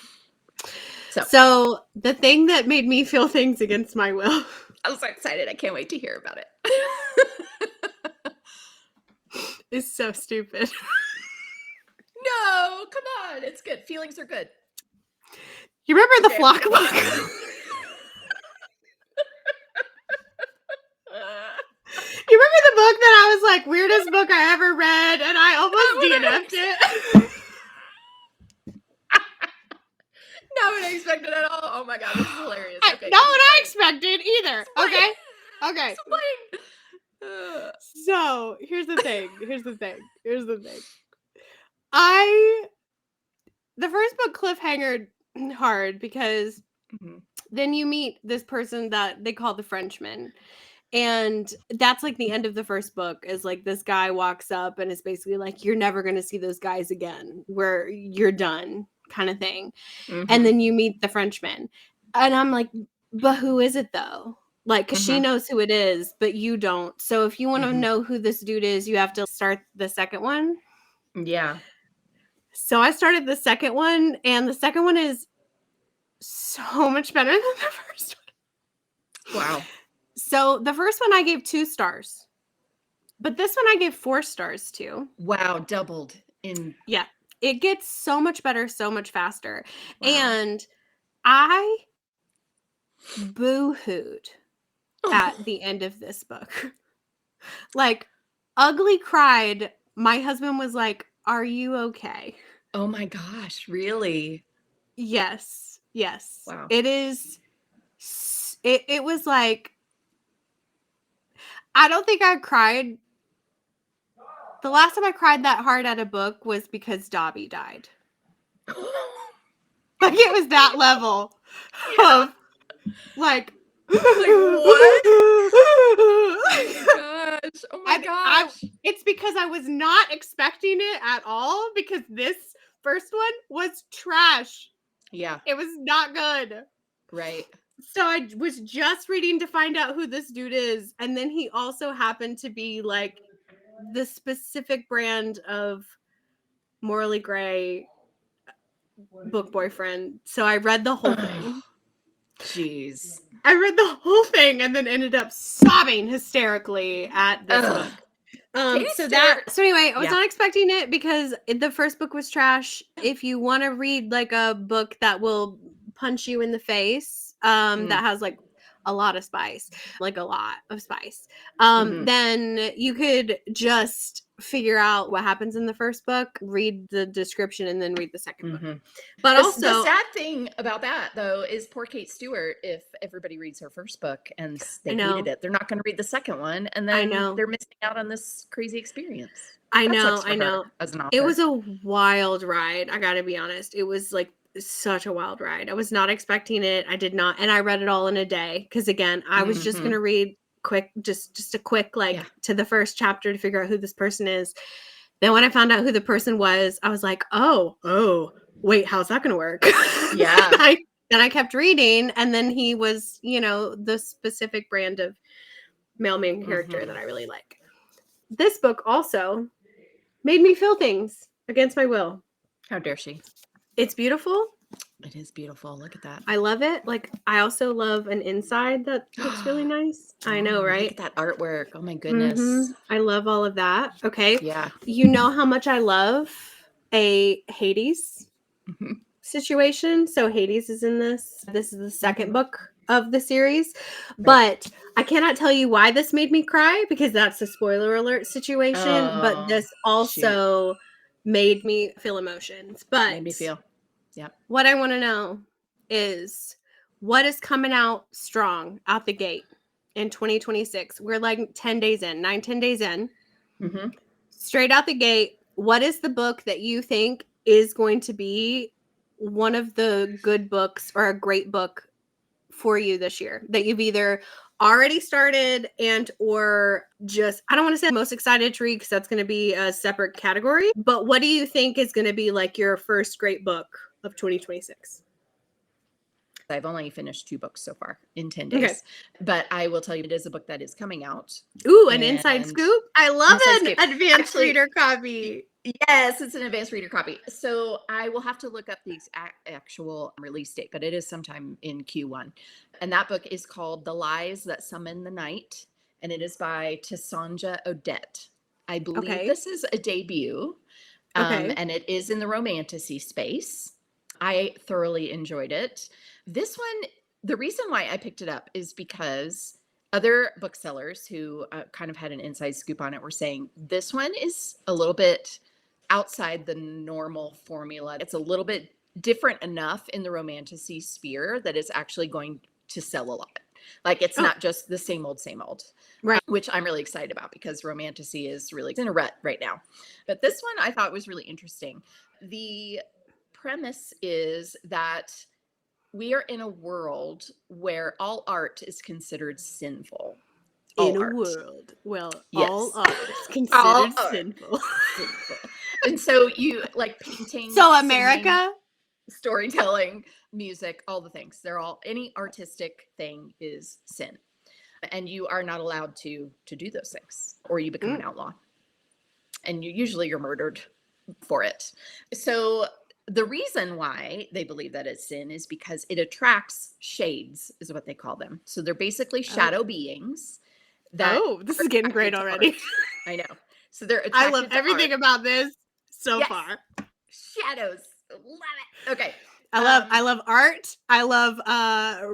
So So the thing that made me feel things against my will I'm so excited. I can't wait to hear about it. is so stupid. No, come on. It's good. Feelings are good. You remember the Okay, I'm flock ready. book? You remember the book that I was like, weirdest book I ever read, and I Not almost what I DNF'd expected. it? Not what I expected at all. Oh my god, this is hilarious. Okay, Not what I explain. expected either. Explain. Okay. Okay. Explain. Uh, So here's the thing. Here's the thing. Here's the thing. I the first book cliffhangered hard because mhm, then you meet this person that they call the Frenchman. And that's like the end of the first book is like this guy walks up and is basically like, you're never going to see those guys again, where you're done, kind of thing. And mhm, then you meet the Frenchman. And I'm like, but who is it though? Like, because she mhm, knows who it is, but you don't. So if you want to mhm. know who this dude is, you have to start the second one. Yeah. So I started the second one, and the second one is so much better than the first one. Wow. So the first one I gave 2 stars, but this one I gave 4 stars to. Wow. Doubled in. Yeah, it gets so much better, so much faster. Wow. And I boo-hooed at the end of this book. Like, ugly cried. My husband was like, "Are you okay?" Oh my gosh. Really? Yes. Yes. Wow. It is it was like I don't think I cried. The last time I cried that hard at a book was because Dobby died. Like it was that level Yeah. of like Like what? Oh my gosh. Oh my I gosh. it's because I was not expecting it at all because this first one was trash. Yeah. It was not good. Right. So I was just reading to find out who this dude is, and then he also happened to be like the specific brand of morally gray book boyfriend. So I read the whole Oh, thing. jeez. I read the whole thing and then ended up sobbing hysterically at this Ugh. book. Katie So anyway, I was Yeah. not expecting it because the first book was trash. If you want to read like a book that will punch you in the face, Mm. that has like a lot of spice, like a lot of spice, Mhm. then you could just figure out what happens in the first book, read the description, and then read the second book. Mhm. But The also, sad thing about that though is poor Kate Stewart. If everybody reads her first book and I they hated know, it, they're not going to read the second one, and I then know, they're missing out on this crazy experience. I That know, sucks for I her know. as an It was author. a wild ride. I gotta be honest. It was like such a wild ride. I was not expecting it. I did not, and I read it all in a day. Because again, I was just Mhm. gonna read quick, just a quick Yeah. like to the first chapter to figure out who this person is. Then when I found out who the person was, I was like, oh, wait, how's that gonna work? Yeah. Then I kept reading, and then he was, the specific brand of male main character Mhm. that I really like. This book also made me feel things against my will. How dare she? It's beautiful. It is beautiful. Look at that. I love it. Like, I also love an inside that looks really nice. I know, Look at right? that artwork. Oh my goodness. I love all of that. Okay. Yeah. You know how much I love a Hades Mhm. situation. So Hades is in this. This is the second Mhm. book of the series. Right. But I cannot tell you why this made me cry because that's a spoiler alert situation. But Oh, this shoot. also made me feel emotions. Made me But feel. Yep. what I want to know is what is coming out strong out the gate in 2026. We're like 10 days in, 10 days in. Mhm. Straight out the gate, what is the book that you think is going to be one of the good books or a great book for you this year that you've either already started and or just I don't want to say most excited to read because that's going to be a separate category, but what do you think is going to be like your first great book of 2026? I've only finished 2 books so far in 10 Okay. days, but I will tell you it is a book that is coming out, Ooh, an inside and scoop. I love Inside an Scoop. advanced Actually, reader copy. Yes, it's an advanced reader copy. So I will have to look up the actual release date, but it is sometime in Q1. And that book is called The Lies That Summon the Night, and it is by Tassanja Odette. I believe Okay. this is a debut, Okay. and it is in the romantasy space. I thoroughly enjoyed it. This one, the reason why I picked it up is because other booksellers who kind of had an inside scoop on it were saying this one is a little bit outside the normal formula. It's a little bit different enough in the romantasy sphere that it's actually going to sell a lot. Like it's Oh, not just the same old, right. which I'm really excited about because romantasy is really in a rut right now. But this one I thought was really interesting. The premise is that we are in a world where all art is considered sinful. In All a art. world, well, all Yes. art is All considered art sinful. sinful. And so you like painting, So singing, America, storytelling, music, all the things. They're all any artistic thing is sin. And you are not allowed to do those things or you become an mm, outlaw. And you're murdered for it. So the reason why they believe that it's sin is because it attracts shades, is what they call them. So they're basically oh, shadow beings that oh, this are is getting great attracted to already. art. I know. So they're I love attracted to art. everything about this so Yes, far. shadows. Love it. Okay. I love art. I love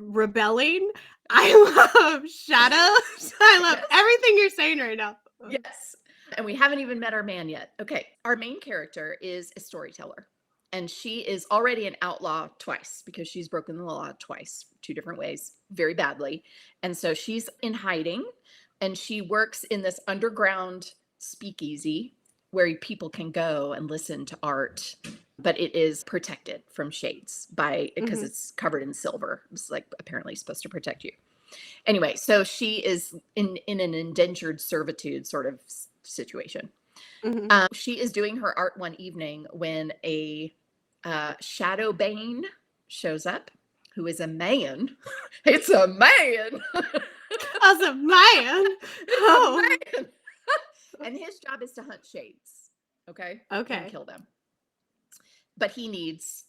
rebelling. I love shadows. I love Yes. everything you're saying right now. Yes. And we haven't even met our man yet. Okay. Our main character is a storyteller. And she is already an outlaw twice because she's broken the law twice, two different ways, very badly. And so she's in hiding and she works in this underground speakeasy where people can go and listen to art, but it is protected from shades by because Mm-hmm. it's covered in silver. It's like apparently supposed to protect you. Anyway, so she is in an indentured servitude sort of situation. Mm-hmm. She is doing her art one evening when a shadow bane shows up, who is a man. It's a man. Awesome, man. It's a Oh, man. And his job is to hunt shades, okay, and okay. kill them. But he needs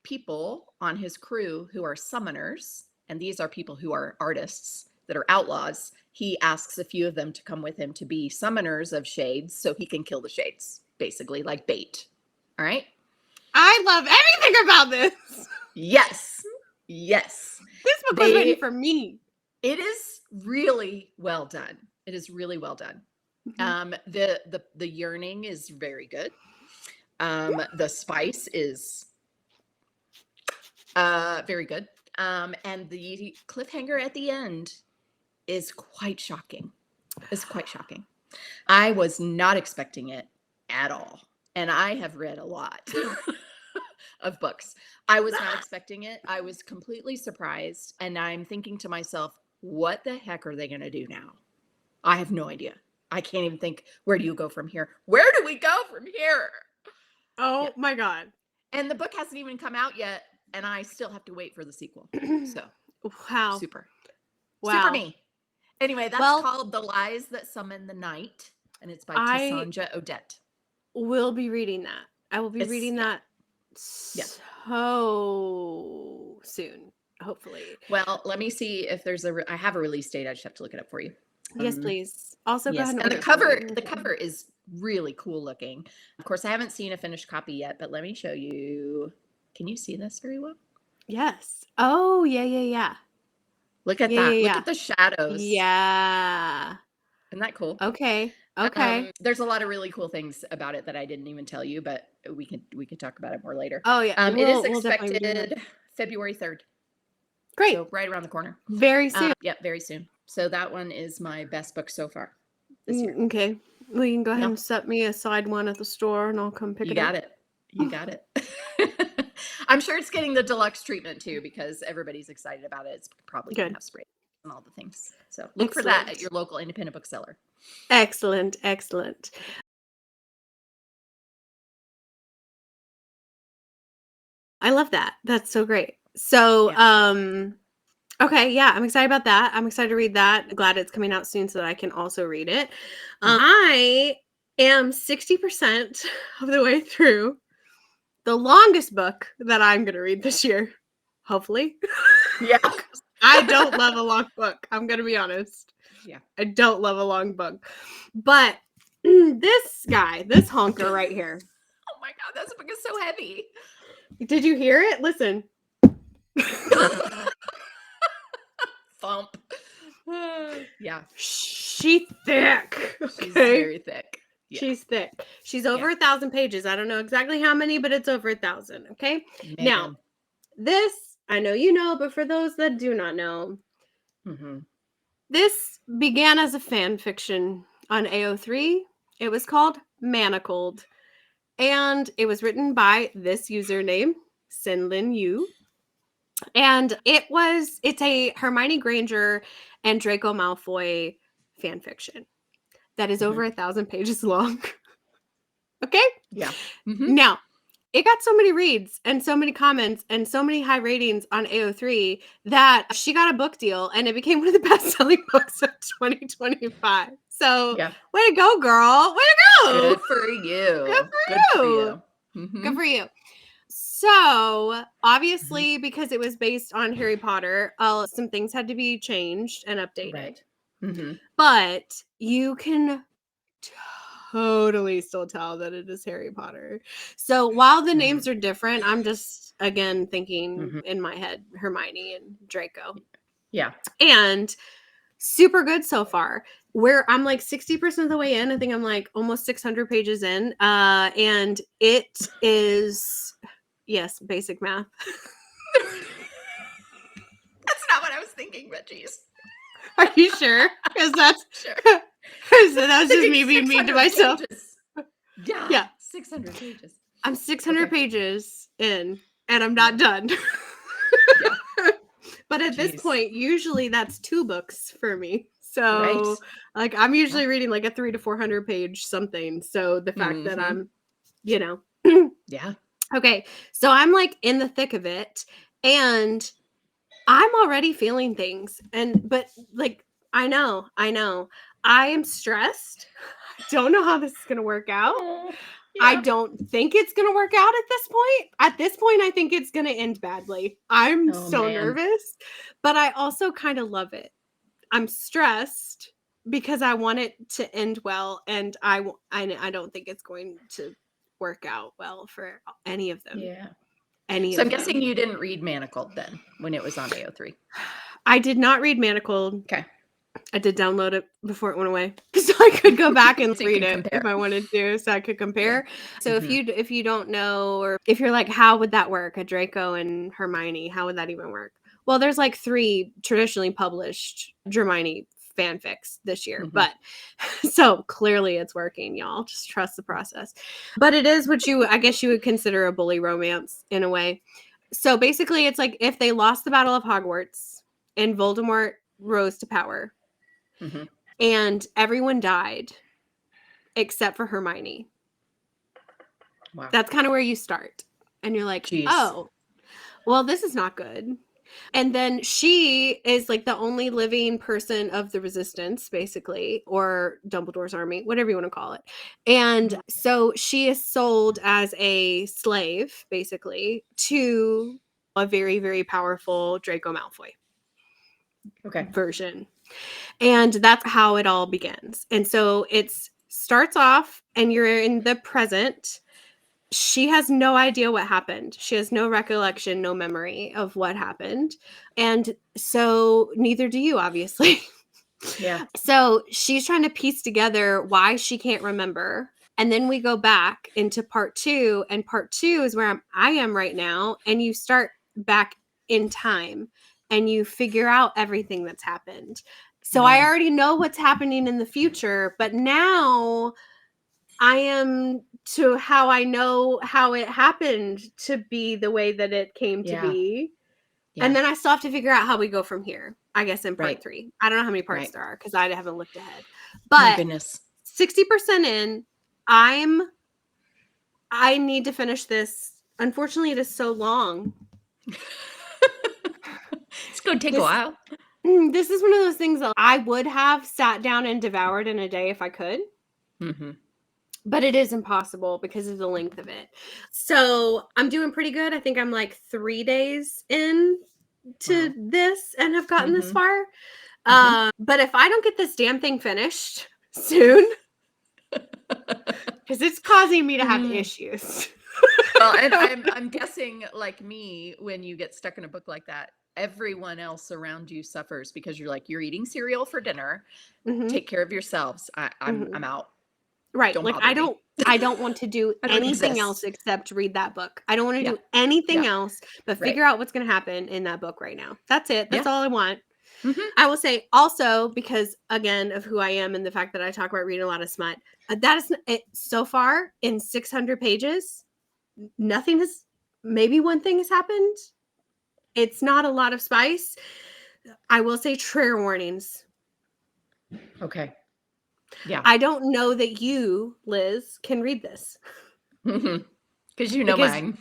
people on his crew who are summoners, and these are people who are artists that are outlaws. He asks a few of them to come with him to be summoners of shades so he can kill the shades, basically, like bait. All right? I love everything about this. Yes. Yes. This book was written They for me. it is really well done. It is really well done. Mm-hmm. The yearning is very good. The spice is very good. And the cliffhanger at the end is quite shocking. It's quite shocking. I was not expecting it at all. And I have read a lot of books. I was not expecting it. I was completely surprised. And I'm thinking to myself, what the heck are they going to do now? I have no idea. I can't even think, where do you go from here? Where do we go from here? Yeah. Oh my god. And the book hasn't even come out yet. And I still have to wait for the sequel. So Wow. super, super Wow. me. Anyway, that's Well, called The Lies That Summon the Night. And it's by I Tassanja Odette. will be reading that. I will be It's, reading yeah, that yeah. so soon, hopefully. Well, let me see if there's I have a release date. I just have to look it up for you. Yes, please. Also, go Yes, ahead and and order it for me. the cover is really cool looking. Of course, I haven't seen a finished copy yet, but let me show you. Can you see this very well? Yes. Oh, yeah, yeah, yeah. Look at Yeah, yeah, that. Look yeah. at the shadows. Yeah. Isn't that cool? Okay. Okay. There's a lot of really cool things about it that I didn't even tell you, but we could talk about it more later. Oh, yeah. It is We'll definitely be doing that. expected February 3rd, Great. so right around the corner. Very soon. Yeah, very soon. So that one is my best book so far this year. Okay. Well, you can go ahead Yeah, and set me aside one at the store and I'll come pick you it up. got it. You got it. I'm sure it's getting the deluxe treatment too because everybody's excited about it. It's probably going to Good. have spray and all the things. So look for that at Excellent. your local independent bookseller. Excellent. Excellent. I love that. That's so great. So, Yeah. okay, yeah, I'm excited about that. I'm excited to read that. Glad it's coming out soon so that I can also read it. Mhm. I am 60% of the way through the longest book that I'm going to read this year, hopefully. Yeah. I don't love a long book. I'm going to be honest. Yeah. I don't love a long book. But this guy, this honker right here. Oh my God, this book is so heavy. Did you hear it? Listen. Thump. Yeah. She's thick. Okay? She's very thick. Yeah. She's thick. She's over 1,000 pages. I don't know exactly how many, but it's over 1,000. Okay. Man. Now, this, I know you know, but for those that do not know, this began as a fan fiction on AO3. It was called Manacled. And it was written by this username, Sinlin Yu. And it's a Hermione Granger and Draco Malfoy fan fiction that is over 1,000 pages long. Okay? Yeah. Now, it got so many reads and so many comments and so many high ratings on AO3 that she got a book deal and it became one of the best-selling books of 2025. So, way to go, girl. Way to go. Good for you. Good for you. Good for you. So, obviously, because it was based on Harry Potter, some things had to be changed and updated. Right. But you can totally still tell that it is Harry Potter. So while the names are different, I'm just, again, thinking in my head, Hermione and Draco. Yeah. And super good so far. Where I'm like 60% of the way in. I think I'm like almost 600 pages in. And it is, yes, basic math. That's not what I was thinking, but geez. Are you sure? Because that's sure. So that's just me being mean to myself. Yeah. 600 pages. I'm 600 pages in, and I'm not done. But at this point, usually that's 2 books for me. So, like, I'm usually reading like a 300 to 400 page something. So the fact that I'm, yeah. Okay. So I'm like in the thick of it, and I'm already feeling things. But like, I know. I am stressed. I don't know how this is going to work out. I don't think it's going to work out at this point. At this point, I think it's going to end badly. I'm so nervous, but I also kind of love it. I'm stressed because I want it to end well, and I don't think it's going to work out well for any of them. Yeah. So I'm guessing you didn't read Manacled then when it was on AO3. I did not read Manacled. Okay. I did download it before it went away, so I could go back and read it if I wanted to, so I could compare. Yeah. So if you don't know, or if you're like, how would that work? A Draco and Hermione, how would that even work? Well, there's like 3 traditionally published Hermione fanfics this year, but so clearly it's working, y'all. Just trust the process. But it is what I guess you would consider a bully romance in a way. So basically, it's like if they lost the Battle of Hogwarts and Voldemort rose to power. And everyone died except for Hermione. Wow. That's kind of where you start. And you're like, oh, well, this is not good. And then she is like the only living person of the Resistance, basically, or Dumbledore's army, whatever you want to call it. And so she is sold as a slave, basically, to a very, very powerful Draco Malfoy version. And that's how it all begins. And so it starts off and you're in the present. She has no idea what happened. She has no recollection, no memory of what happened. And so neither do you, obviously. Yeah. So she's trying to piece together why she can't remember. And then we go back into part 2. And part 2 is where I am right now. And you start back in time. And you figure out everything that's happened. So I already know what's happening in the future, but now I am to how I know how it happened to be the way that it came to be. Yeah. And then I still have to figure out how we go from here, I guess, in part 3. I don't know how many parts there are because I haven't looked ahead. But my goodness. 60% in, I need to finish this. Unfortunately, it is so long. It's going to take a while. This is one of those things that I would have sat down and devoured in a day if I could. but it is impossible because of the length of it. So I'm doing pretty good. I think I'm like 3 days in to Wow. this and have gotten this Mm-hmm. far. Mm-hmm. But if I don't get this damn thing finished soon, because it's causing me to have Mm. issues. Well, and I'm guessing, like me, when you get stuck in a book like that, everyone else around you suffers because you're like, you're eating cereal for dinner. Hmm. Take care of yourselves. I'm Hmm. out. Right. Don't Like bother me. I don't want to do I don't anything else exist. except read that book. I don't want to Yeah. do anything Yeah. else but Right. figure out what's going to happen in that book right now. That's it. That's Yeah. all I want. Hmm. I will say also because again of who I am and the fact that I talk about reading a lot of smut, that is it so far in 600 pages, nothing has maybe one thing has happened. It's not a lot of spice. I will say trigger warnings. Okay. Yeah. I don't know that you, Liz, can read this Hmm. Because you know because mine.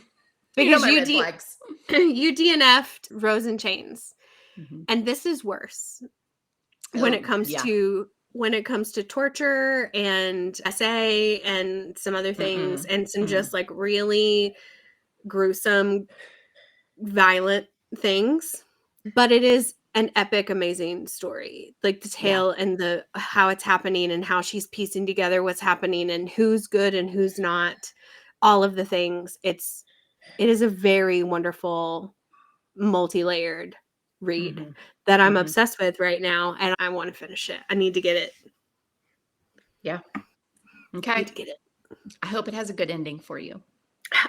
You know because my red flags. you DNF'd Rose and Chains, Hmm. and this is worse when it Oh, comes yeah. to torture and SA and some other things Mm-mm. and some Mm. just like really gruesome, violent things. But it is an epic, amazing story. Like the Yeah. tale and the how it's happening and how she's piecing together what's happening and who's good and who's not. All of the things. It is a very wonderful, multi-layered read Hmm. that I'm Hmm. obsessed with right now, and I want to finish it. I need to get it. Yeah. Need Okay. to get it. I hope it has a good ending for you.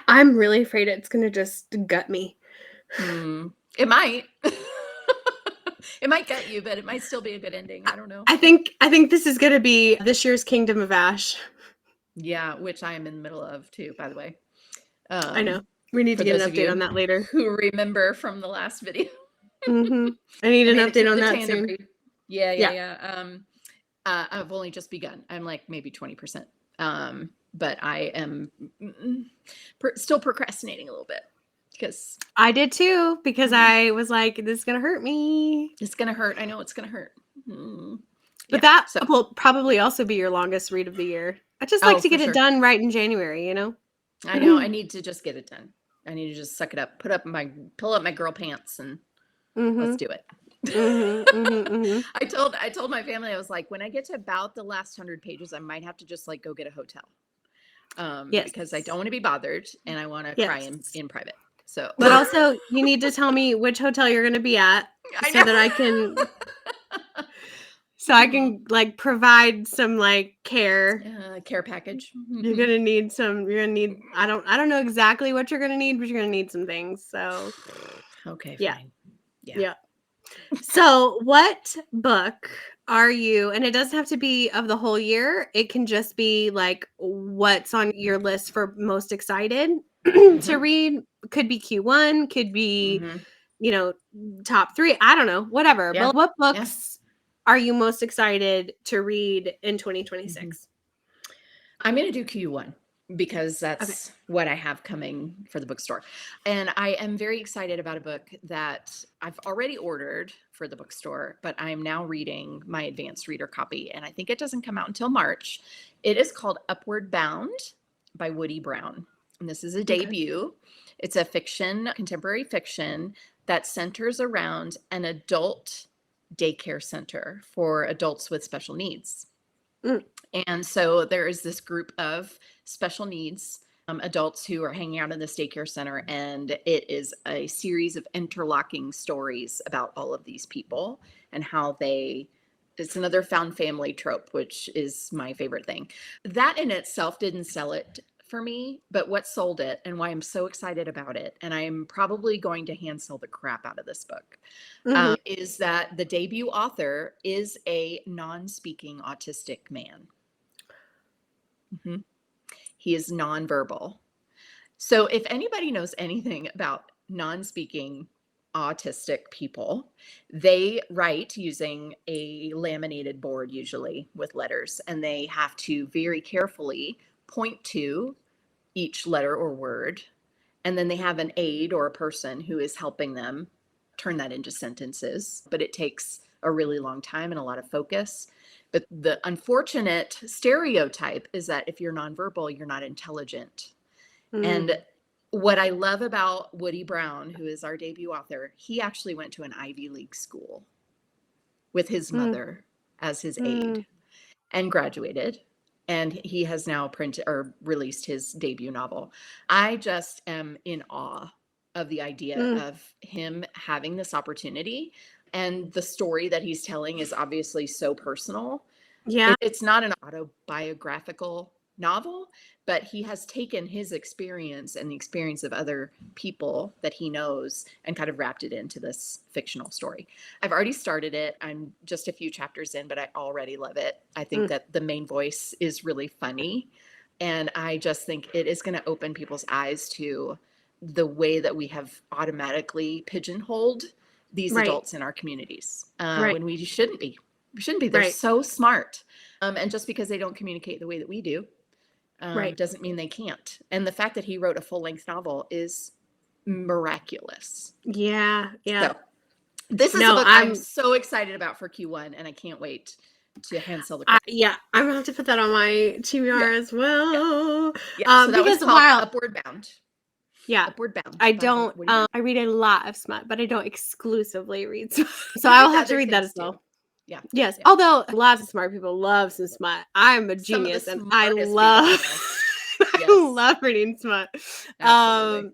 I'm really afraid it's gonna just gut me. Mm. It might. It might gut you, but it might still be a good ending. I don't know. I think this is gonna be this year's Kingdom of Ash. Yeah, which I am in the middle of too, by the way. I know. We need to For get those an of update on you that later. who remember from the last video. Mhm. I need I an made it to update on the that tandem soon. breed. Yeah, yeah, Yeah. yeah. I've only just begun. I'm like maybe 20%. But I am still procrastinating a little bit because I did too because mhm, I was like, this is gonna hurt me. it's gonna hurt. I know it's gonna hurt. But Yeah. that So, will probably also be your longest read of the year. I just like oh, to for get it sure. done right in January, you know? I know. I need to just get it done. I need to just suck it up, pull up my girl pants, and let's Mhm. do it. Mhm. Mhm. Mhm. I told my family, I was like, when I get to about the last 100 pages, I might have to just like go get a hotel. Yes. Because I don't want to be bothered and I want to cry Yes. in private. So But also, you need to tell me which hotel you're gonna be at I so know. that I Hmm. can like provide some like care. Care package. Hmm. You're gonna need I don't know exactly what you're gonna need, but you're gonna need some things. So Okay, yeah. fine. Yeah. Yeah. So what book are you and it doesn't have to be of the whole year. It can just be like what's on your list for most excited to Hmm. read. Could be Q1, could be, Hmm. you know, top 3. I don't know, whatever. Yeah. But what Yeah. books are you most excited to read in Hmm. 2026? I'm going to do Q1 because Okay. that's what I have coming for the bookstore. And I am very excited about a book that I've already ordered for the bookstore, but I'm now reading my advanced reader copy. And I think it doesn't come out until March. It is called Upward Bound by Woody Brown. And this is a Okay. debut. It's a fiction, contemporary fiction that centers around an adult daycare center for adults with special needs. Mm, And so there is this group of special needs adults who are hanging out in this daycare center, and it is a series of interlocking stories about all of these people and how they. It's another found family trope, which is my favorite thing. That in itself didn't sell it for me, but what sold it and why I'm so excited about it, and I'm probably going to hand sell the crap out of this book, mhm. is that the debut author is a non speaking autistic man. Mhm. He is nonverbal. So, if anybody knows anything about non speaking autistic people, they write using a laminated board, usually with letters, and they have to very carefully point to each letter or word. And then they have an aide or a person who is helping them turn that into sentences. But it takes a really long time and a lot of focus But the unfortunate stereotype is that if you're nonverbal, you're not intelligent. And Mm, what I love about Woody Brown, who is our debut author, he actually went to an Ivy League school with his mm, mother as his mm, aide and graduated. And he has now printed or released his debut novel. I just am in awe of the idea mm. of him having this opportunity. And the story that he's telling is obviously so personal. Yeah, It's not an autobiographical novel, but he has taken his experience and the experience of other people that he knows and kind of wrapped it into this fictional story. I've already started it. I'm just a few chapters in, but I already love it. I think mm, that the main voice is really funny. And I just think it is going to open people's eyes to the way that we have automatically pigeonholed these right, adults in our communities right, when we shouldn't be. We shouldn't be. They're right, so smart. And just because they don't communicate the way that we do right. doesn't mean they can't. And the fact that he wrote a full length novel is miraculous. Yeah, yeah. So, this is a No, book I'm so excited about for Q1, and I can't wait to hand sell the copy. yeah, I'm gonna have to put that on my Yeah, TBR as yeah, well. yeah. So that one's Because called while Upward Bound. yeah, Upward Bound I by don't Woody Brown. I read a lot of smut, but I don't exclusively read smut. So You I read will the have to other read that things as too. well. Yeah, Yes, yeah. although lots of smart people love some smut. I'm a Some of the genius and I smartest people I love know. I Yes, love reading smut. absolutely.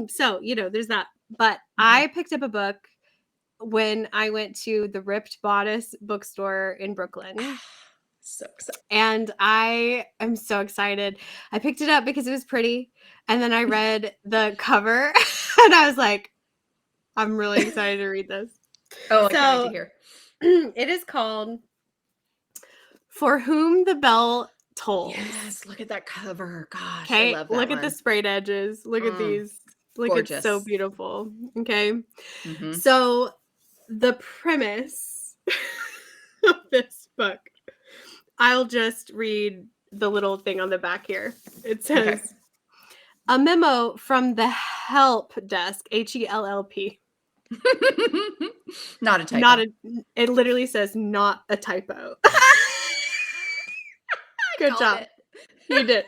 So, there's that. But Mhm. I picked up a book when I went to the Ripped Bodice bookstore in Brooklyn. So excited. And I am so excited. I picked it up because it was pretty. And then I read the cover and I was like, I'm really excited to read this. Oh, I can't wait to So hear. it is called For Whom the Bell Tolls. Yes, look at that cover. Gosh, I Okay, love that look at the one. sprayed edges. Look at Mm, these. Like it's so gorgeous. beautiful. Okay. Hmm. So the premise of this book, I'll just read the little thing on the back here. It Okay. says, a memo from the help desk, HELLP. Not a Not typo. a, it literally says not a typo. I Good called job. it. You did.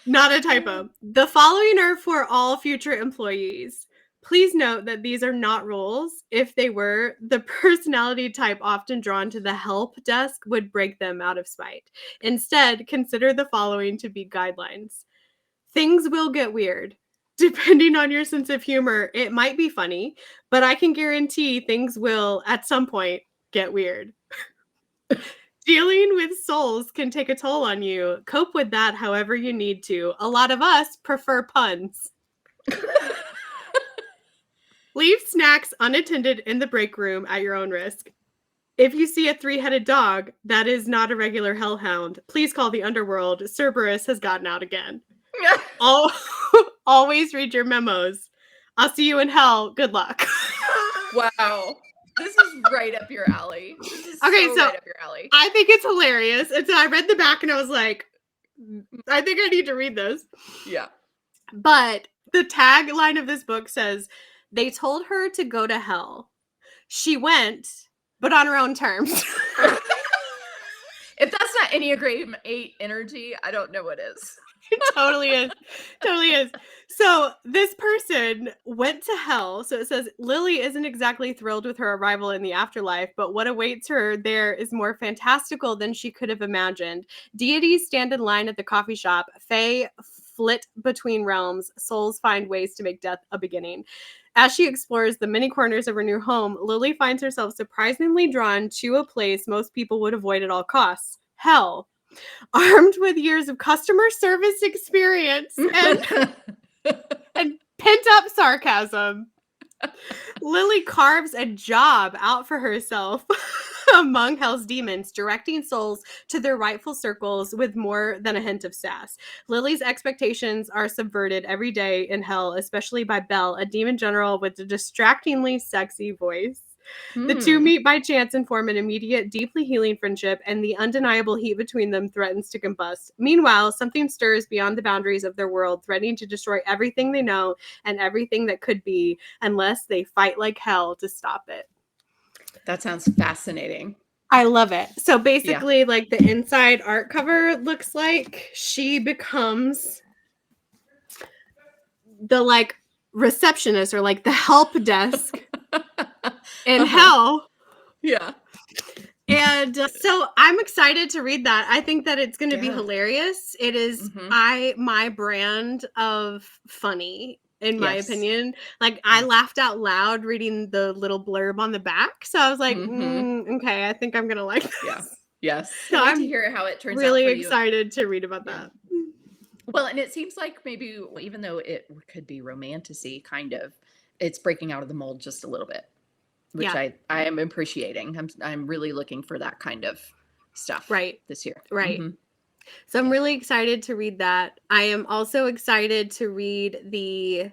Not a typo. The following are for all future employees. Please note that these are not rules. If they were, the personality type often drawn to the help desk would break them out of spite. Instead, consider the following to be guidelines. Things will get weird. Depending on your sense of humor, it might be funny, but I can guarantee things will, at some point, get weird. Dealing with souls can take a toll on you. Cope with that however you need to. A lot of us prefer puns. Leave snacks unattended in the break room at your own risk. If you see a three-headed dog that is not a regular hellhound, please call the underworld. Cerberus has gotten out again. All, always read your memos. I'll see you in hell. Good luck. Wow. This is right up your alley. This is Okay, so so right up your alley. I think it's hilarious. And so I read the back and I was like, I think I need to read this. Yeah. But the tagline of this book says, they told her to go to hell. She went, but on her own terms. If that's not Enneagram 8 energy, I don't know what is. It totally is. Totally is. So this person went to hell. So it says Lily isn't exactly thrilled with her arrival in the afterlife, but what awaits her there is more fantastical than she could have imagined. Deities stand in line at the coffee shop. Fae flit between realms. Souls find ways to make death a beginning. As she explores the many corners of her new home, Lily finds herself surprisingly drawn to a place most people would avoid at all costs. Hell. Armed with years of customer service experience and pent up sarcasm, Lily carves a job out for herself among Hell's demons, directing souls to their rightful circles with more than a hint of sass. Lily's expectations are subverted every day in Hell, especially by Belle, a demon general with a distractingly sexy voice. The two Hmm. meet by chance and form an immediate, deeply healing friendship, and the undeniable heat between them threatens to combust. Meanwhile, something stirs beyond the boundaries of their world, threatening to destroy everything they know and everything that could be, unless they fight like hell to stop it. That sounds fascinating. I love it. So Yeah. basically, like the inside art cover looks like she becomes the like receptionist or like the help desk in Uh-huh. hell. Yeah. And so I'm excited to read that. I think that it's going to be Yeah. hilarious. It is Mm-hmm. my brand of funny in my Yes. opinion. Like I Yes. laughed out loud reading the little blurb on the back. So I was like, Mm-hmm. okay, I think I'm going to like Yeah. this. Yes. So Can't wait to I'm hear how it turns out really for you. excited to read about Yeah. that. Well, and it seems like maybe even though it could be romanticy, kind of, it's breaking out of the mold just a little bit, which Yeah, I am appreciating. I'm really looking for that kind of stuff right. this year. Right. Mm-hmm. So I'm Yeah. really excited to read that. I am also excited to read the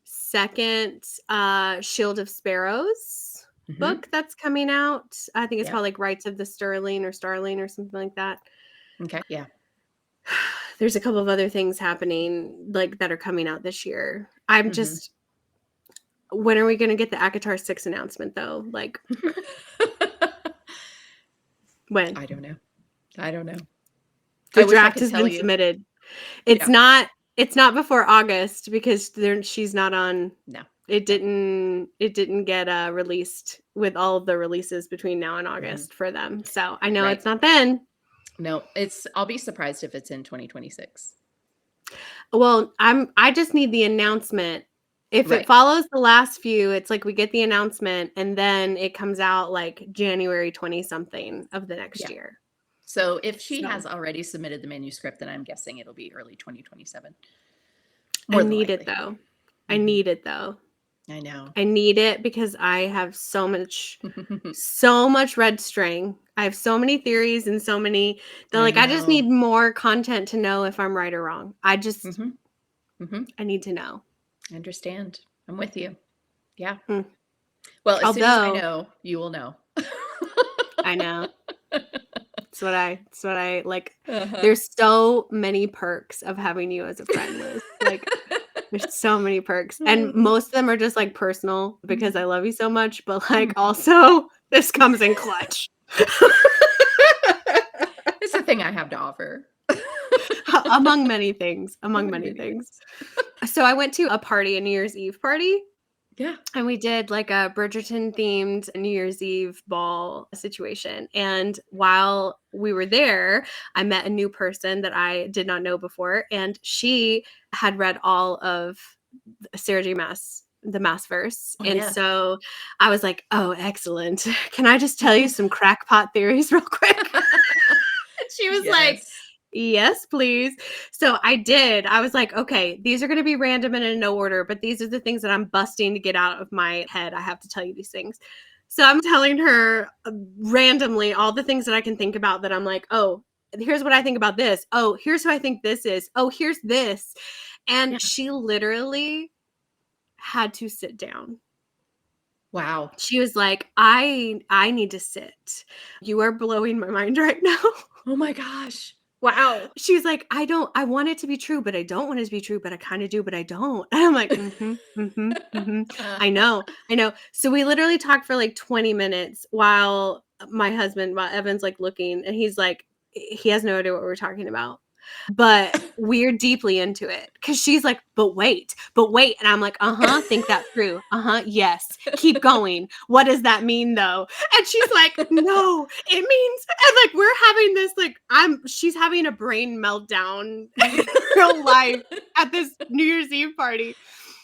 second Shield of Sparrows Mm-hmm. book that's coming out. I think it's Yep. called like Rights of the Sterling or Starling or something like that. Okay. Yeah. There's a couple of other things happening like that are coming out this year. I'm Mm-hmm. just when are we going to get the Akatar 6 announcement though? Like when? I don't know. I don't know. The I wish I draft could has tell been you. submitted. It's Yeah. not it's not before August because she's not on No. it No. didn't get released with all of the releases between now and Mm-hmm. August for them. So I know Right. it's not then. No, I'll be surprised if it's in 2026. Well, I just need the announcement. If it Right. follows the last few, it's like we get the announcement and then it comes out like January 20 something of the next Yeah. year. So if she So has already submitted the manuscript, then I'm guessing it'll be early 2027. I More than need it likely. though. I Hmm. need it though. I know. I need it because I have so much red string. I have so many theories and so many that I like I just know. need more content to know if I'm right or wrong. Hmm. Hmm. I need to know. I understand. I'm with you. Yeah. Mm. Well, as soon as I Although know, you will know. I know it's what I like. Uh-huh. There's so many perks of having you as a friend, Liz. Like there's so many perks. And most of them are just like personal because I love you so much, but like also this comes in clutch. It's the thing I have to offer. Among many things, among Among many many things. things. So I went to a party, a New Year's Eve party, Yeah. and we did like a Bridgerton themed New Year's Eve ball situation. And while we were there, I met a new person that I did not know before, and she had read all of Sarah J. Maas, the Mass verse. Oh, And yeah. so I was like, oh, excellent. Can I just tell you some crackpot theories real quick? She was like, Yes. yes, please. So I did. I was like, okay, these are going to be random and in no order, but these are the things that I'm busting to get out of my head. I have to tell you these things. So I'm telling her randomly all the things that I can think about that I'm like, oh, here's what I think about this. Oh, here's who I think this is. Oh, here's this. Yeah. And she literally had to sit down. Wow. She was like, I need to sit. You are blowing my mind right now. Oh my gosh. Wow. She's like, I want it to be true, but I don't want it to be true, but I kind of do, but I don't. And I'm like, I know, I know. So we literally talked for like 20 minutes while while Evan's like looking, and he's like, he has no idea what we're talking about. But we're deeply into it because she's like, but wait. And I'm like, think that through. Yes. Keep going. What does that mean though? And she's like, no, it means, and like, we're having this, like, she's having a brain meltdown in real life at this New Year's Eve party.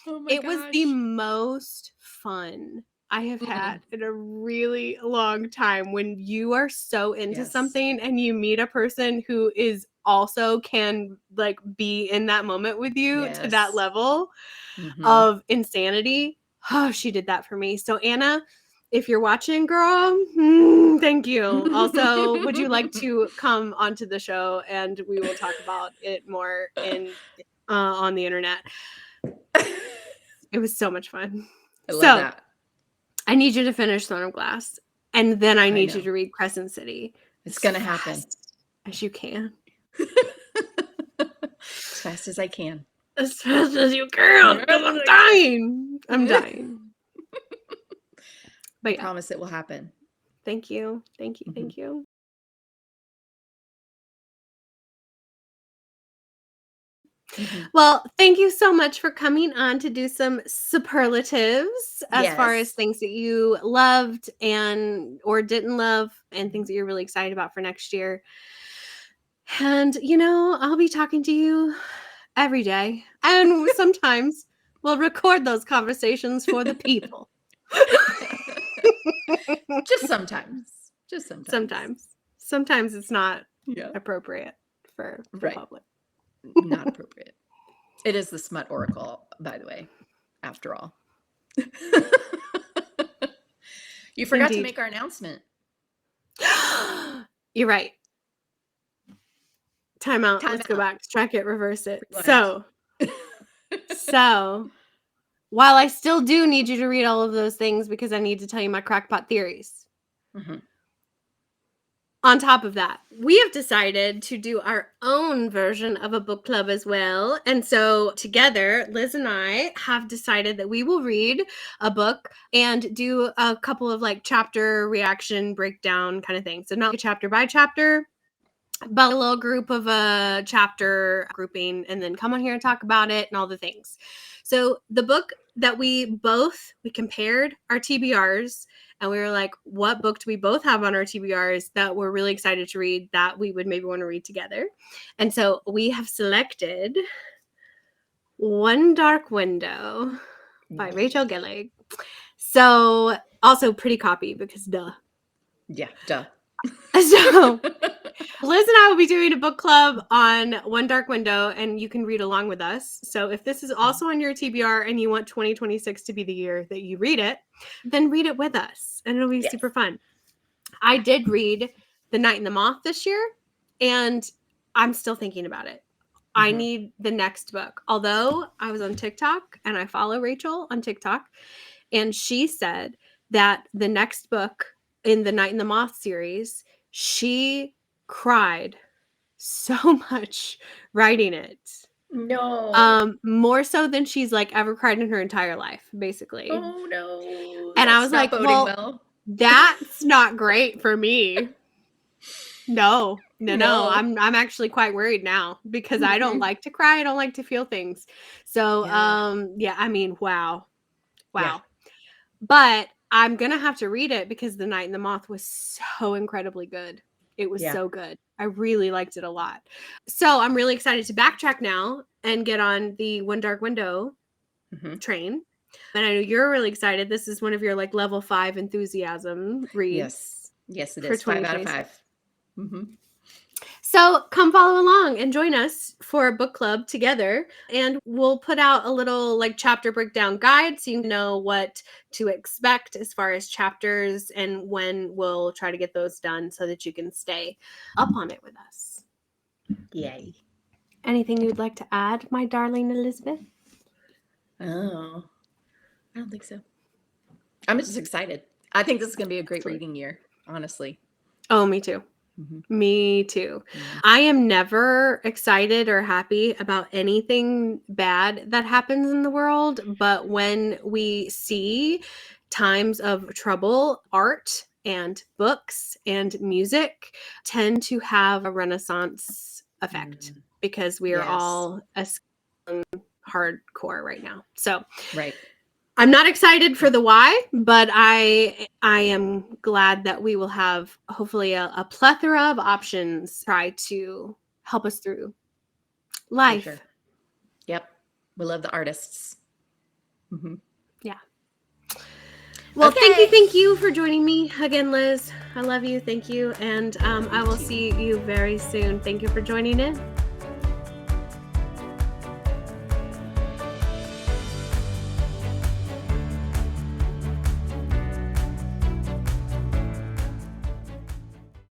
Oh my It was the gosh. most fun I have Mm. had in a really long time when you are so into Yes. something and you meet a person who is also can like be in that moment with you to that Yes. level Hmm. of insanity. Oh, she did that for me. So Anna, if you're watching, girl, thank you. Also, would you like to come onto the show and we will talk about it more in on the internet? It was so much fun. I love So that. I need you to finish Throne of Glass, and then I I need you know. to read Crescent City It's as going to happen. fast as you can. As fast as I can. As fast as you can, As because fast as I'm I can. dying. I'm dying. I But yeah, promise it will happen. Thank you. Thank you. Mhm. Thank you. Mhm. Well, thank you so much for coming on to do some superlatives as far as Yes. things that you loved and or didn't love and things that you're really excited about for next year. And I'll be talking to you every day. And sometimes we'll record those conversations for the people. Just sometimes. Just sometimes. Sometimes. Sometimes it's not Yeah. appropriate for the Right. public. Not appropriate. It is the smut oracle, by the way, after all. You forgot to Indeed. make our announcement. You're right. Time out. Time Let's go out. back. Track it, reverse it. Rewind. So while I still do need you to read all of those things because I need to tell you my crackpot theories. Mhm. On top of that, we have decided to do our own version of a book club as well. And so together, Liz and I have decided that we will read a book and do a couple of like chapter reaction breakdown kind of things. So not chapter by chapter, but a little group of a chapter grouping and then come on here and talk about it and all the things. So the book that we compared our TBRs and we were like, what book do we both have on our TBRs that we're really excited to read that we would maybe want to read together? And so we have selected One Dark Window by Rachel Gillig. So also pretty copy because duh. Yeah, duh. So Liz and I will be doing a book club on One Dark Window, and you can read along with us. So if this is also on your TBR and you want 2026 to be the year that you read it, then read it with us, and it'll be Yes. super fun. I did read The Night and the Moth this year, and I'm still thinking about it. I need the next book. Although I was on TikTok, and I follow Rachel on TikTok, and she said that the next book in the Night and the Moth series, she cried so much writing it. No. More so than she's like ever cried in her entire life, basically. Oh no. And I That's was not like, boding well, well. that's not great for me. No. No. I'm actually quite worried now because I don't Mhm. like to cry. I don't like to feel things. So Yeah. yeah, I mean, wow. Yeah. But I'm gonna have to read it because The Night and the Moth was so incredibly good. It was Yeah. so good. I really liked it a lot. So I'm really excited to backtrack now and get on the One Dark Window train. And I know you're really excited. This is one of your like level 5 enthusiasm Yes. reads Yes, it for is. 5 out of 2026. 5. Mm-hmm. So come follow along and join us for a book club together. And we'll put out a little like chapter breakdown guide so you know what to expect as far as chapters and when we'll try to get those done so that you can stay up on it with us. Yay. Anything you'd like to add, my darling Elizabeth? Oh, I don't think so. I'm just excited. I think this is going to be a great reading year, honestly. Oh, me too. Me too. I am never excited or happy about anything bad that happens in the world, but when we see times of trouble, art and books and music tend to have a renaissance effect because we are all hardcore right now. So, right. I'm not excited for the why, but I am glad that we will have hopefully a plethora of options try to help us through life. For sure. Yep. We love the artists. Yeah. Well, thank you for joining me again, Liz. I love you. Thank you. And I will see you very soon. Thank you for joining in.